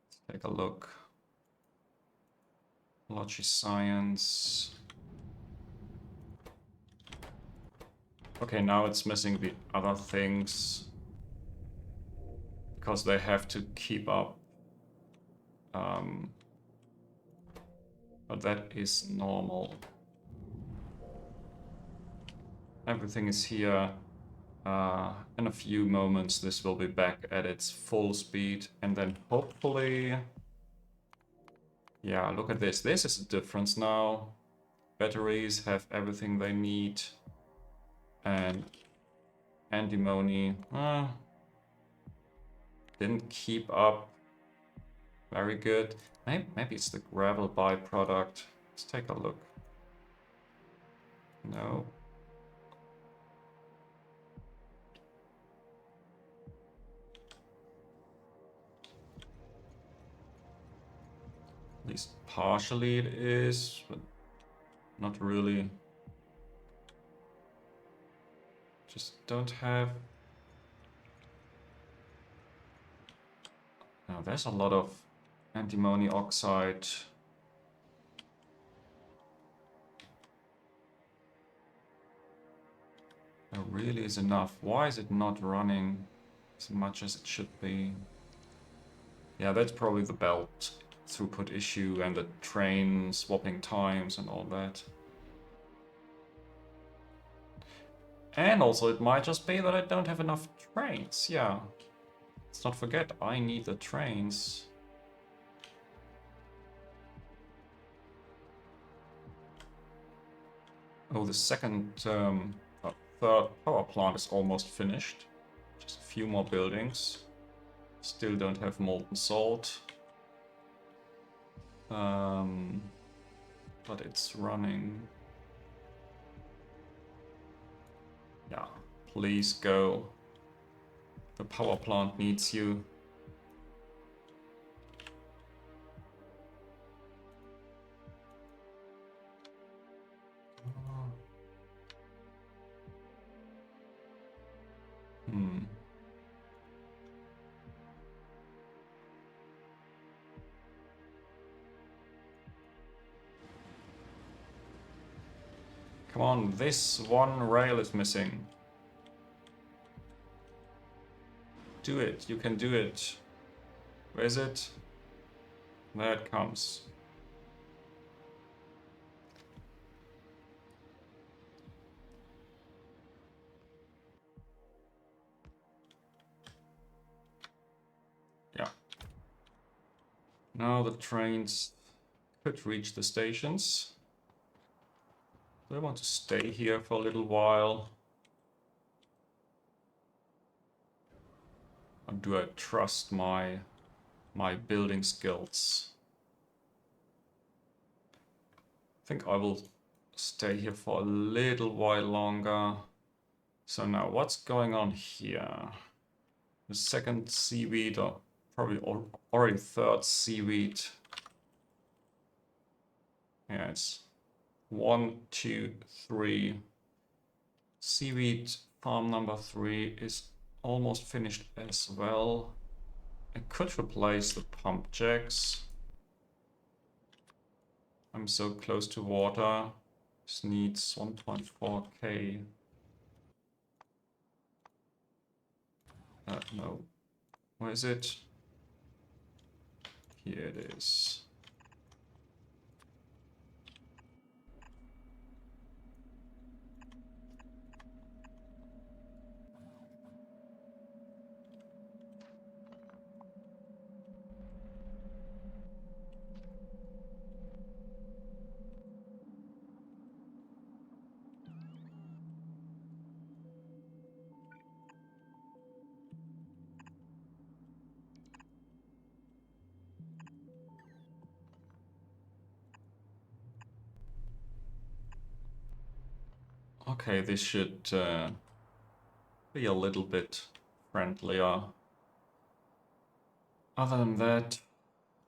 Let's take a look. Logi science. Okay, now it's missing the other things because they have to keep up. But that is normal. Everything is here. In a few moments this will be back at its full speed, and then hopefully... Yeah, look at this. This is a difference now. Batteries have everything they need. And antimony didn't keep up very good. Maybe it's the gravel byproduct. Let's take a look. No. At least partially it is, but not really. Just don't have... Now there's a lot of antimony oxide. There really is enough. Why is it not running as much as it should be? Yeah, that's probably the belt throughput issue and the train swapping times and all that. And also it might just be that I don't have enough trains, yeah. Let's not forget, I need the trains. Oh, the third power plant is almost finished. Just a few more buildings. Still don't have molten salt. But it's running. Yeah, please go. The power plant needs you. Come on, this one rail is missing. Do it, you can do it. Where is it? There it comes. Yeah. Now the trains could reach the stations. Do I want to stay here for a little while? Or do I trust my building skills? I think I will stay here for a little while longer. So now what's going on here? The second seaweed, or probably already third seaweed. Yeah, it's 1, 2, 3. Seaweed farm number 3 is almost finished as well. I could replace the pump jacks. I'm so close to water. This needs 1.4k. No. Where is it? Here it is. Okay, this should be a little bit friendlier. Other than that,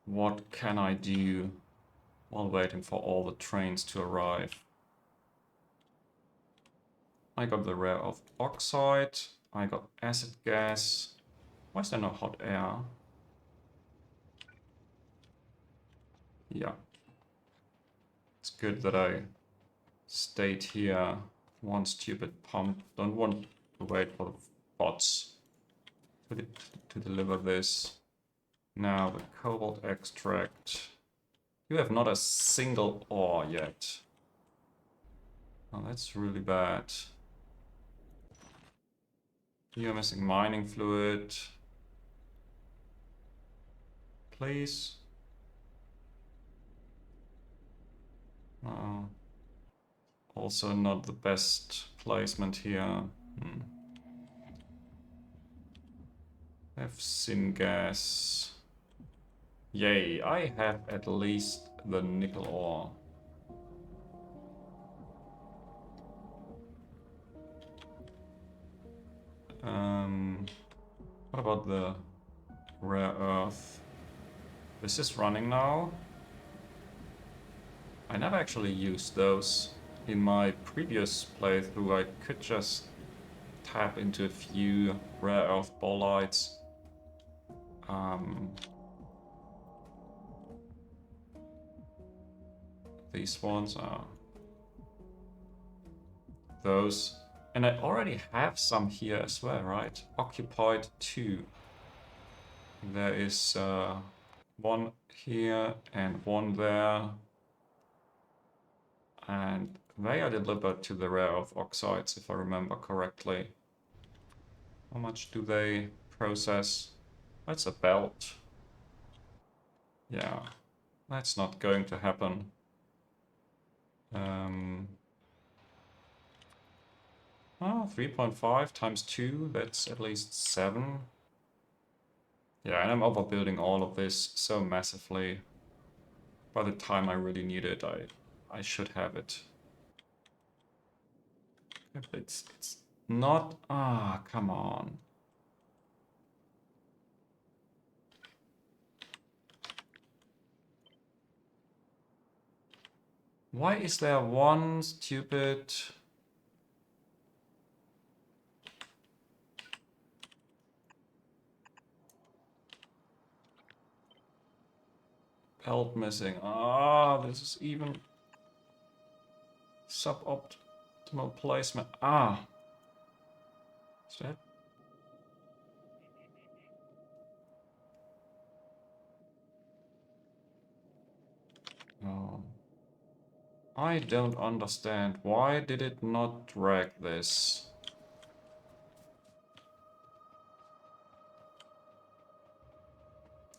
what can I do while waiting for all the trains to arrive? I got the rare earth oxide, I got acid gas. Why is there no hot air? Yeah. It's good that I stayed here one stupid pump. Don't want to wait for the bots to deliver this. Now the cobalt extract. You have not a single ore yet. Oh, that's really bad. You're missing mining fluid. Please. Oh. Also not the best placement here. Have syngas. Yay, I have at least the nickel ore. What about the rare earth? This is running now. I never actually used those. In my previous playthrough, I could just tap into a few rare earth bolides. These ones are those. And I already have some here as well, right? Occupied 2. There is one here and one there. And they are delivered to the rare earth oxides, if I remember correctly. How much do they process? That's a belt. Yeah, that's not going to happen. 3.5 times 2, that's at least 7. Yeah, and I'm overbuilding all of this so massively. By the time I really need it, I should have it. It's not... come on. Why is there one stupid... belt missing? This is even... suboptimal placement. Is that... No. I don't understand. Why did it not drag this?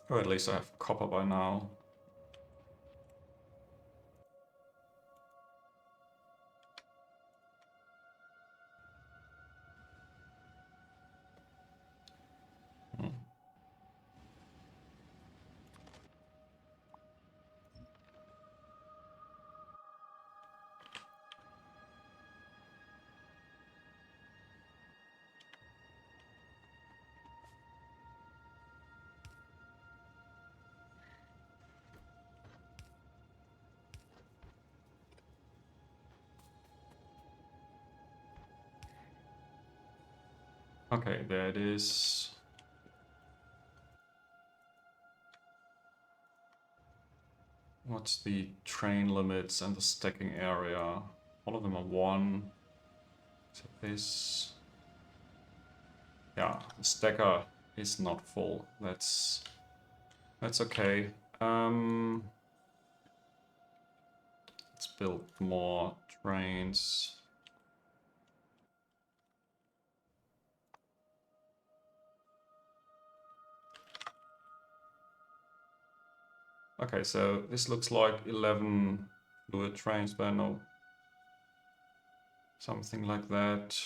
Or at least I have copper by now. Okay, there it is. What's the train limits and the stacking area? All of them are 1. So this... yeah, the stacker is not full. That's okay. Let's build more trains. Okay, so this looks like 11 fluid trains, but I know something like that.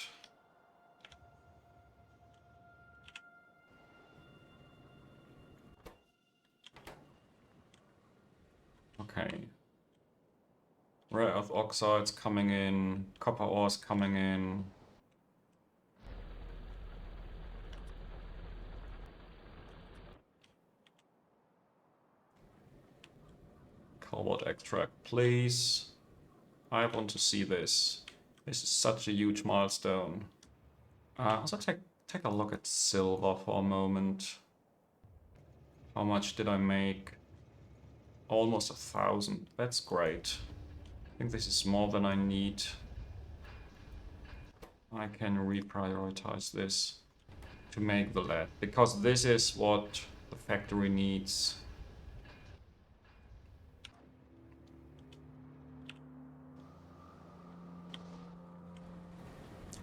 Okay. Rare earth oxides coming in, copper ores coming in. Cobalt extract, please. I want to see this. This is such a huge milestone. Also take a look at silver for a moment. How much did I make? Almost 1,000. That's great. I think this is more than I need. I can reprioritize this to make the lead, because this is what the factory needs.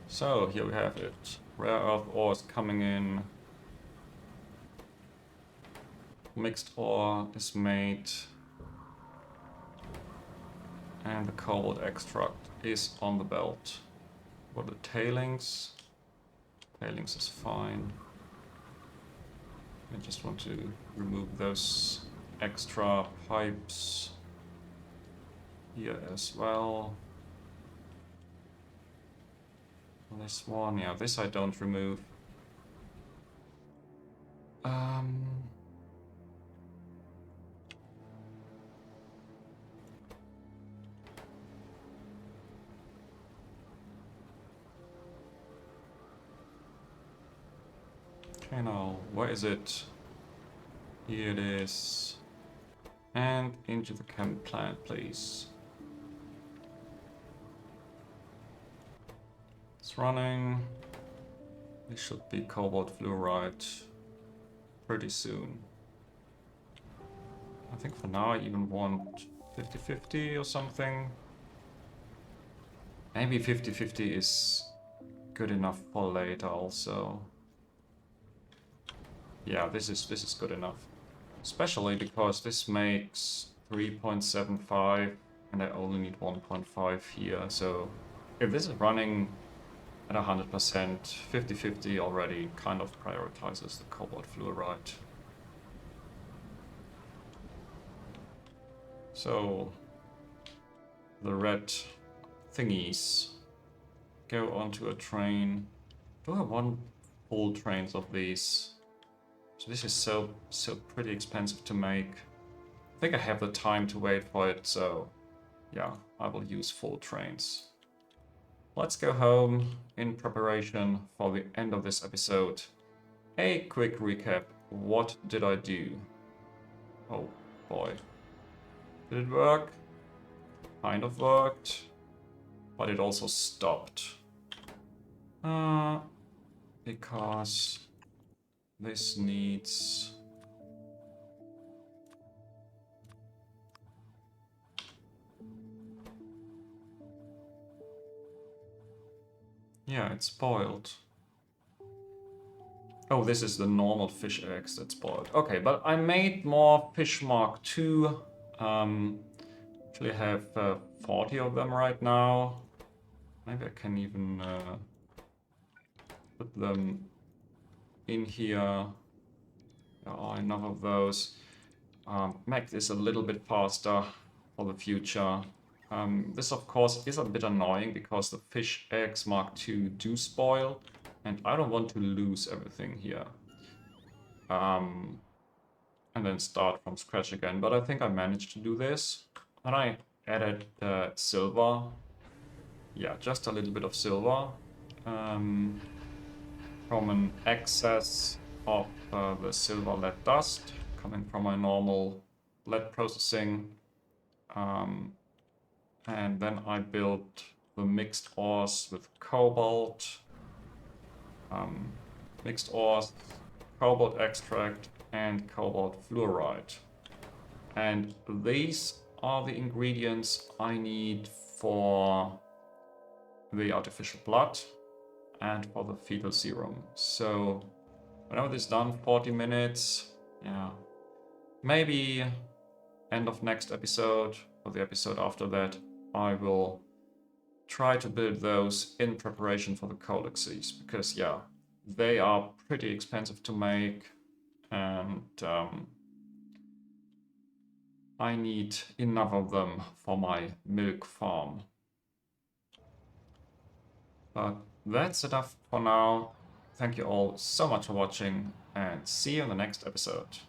So here we have it. Rare earth ores coming in. Mixed ore is made. And the cobalt extract is on the belt. What are the tailings? Tailings is fine. I just want to remove those extra pipes here as well. This one, yeah, this I don't remove. Okay, now, where is it? Here it is. And into the chem plant, please. It's running. This should be cobalt fluoride pretty soon. I think for now I even want 50-50 or something. Maybe 50-50 is good enough for later also. Yeah, this is good enough. Especially because this makes 3.75 and I only need 1.5 here. So if this is running at 100%, 50-50 already kind of prioritizes the cobalt fluoride. So the red thingies go onto a train. Do I want full trains of these? So this is so pretty expensive to make. I think I have the time to wait for it, so yeah, I will use full trains. Let's go home in preparation for the end of this episode. A quick recap. What did I do? Oh boy. Did it work? Kind of worked. But it also stopped. Because this needs... Yeah, it's spoiled. Oh, this is the normal fish eggs that's spoiled. Okay, but I made more fish mark 2. Actually have 40 of them right now. Maybe I can even put them in here. There are enough of those. Make this a little bit faster for the future. This of course is a bit annoying because the fish eggs Mark II do spoil and I don't want to lose everything here. And then start from scratch again, but I think I managed to do this. And I added silver. Yeah, just a little bit of silver. From an excess of the silver lead dust coming from my normal lead processing. And then I built the mixed ores with cobalt. Mixed ores, cobalt extract, and cobalt fluoride. And these are the ingredients I need for the artificial blood and for the fetal serum. So whenever this is done, 40 minutes, yeah, maybe end of next episode or the episode after that, I will try to build those in preparation for the Colexes, because yeah, they are pretty expensive to make and I need enough of them for my milk farm. But that's enough for now. Thank you all so much for watching and see you in the next episode.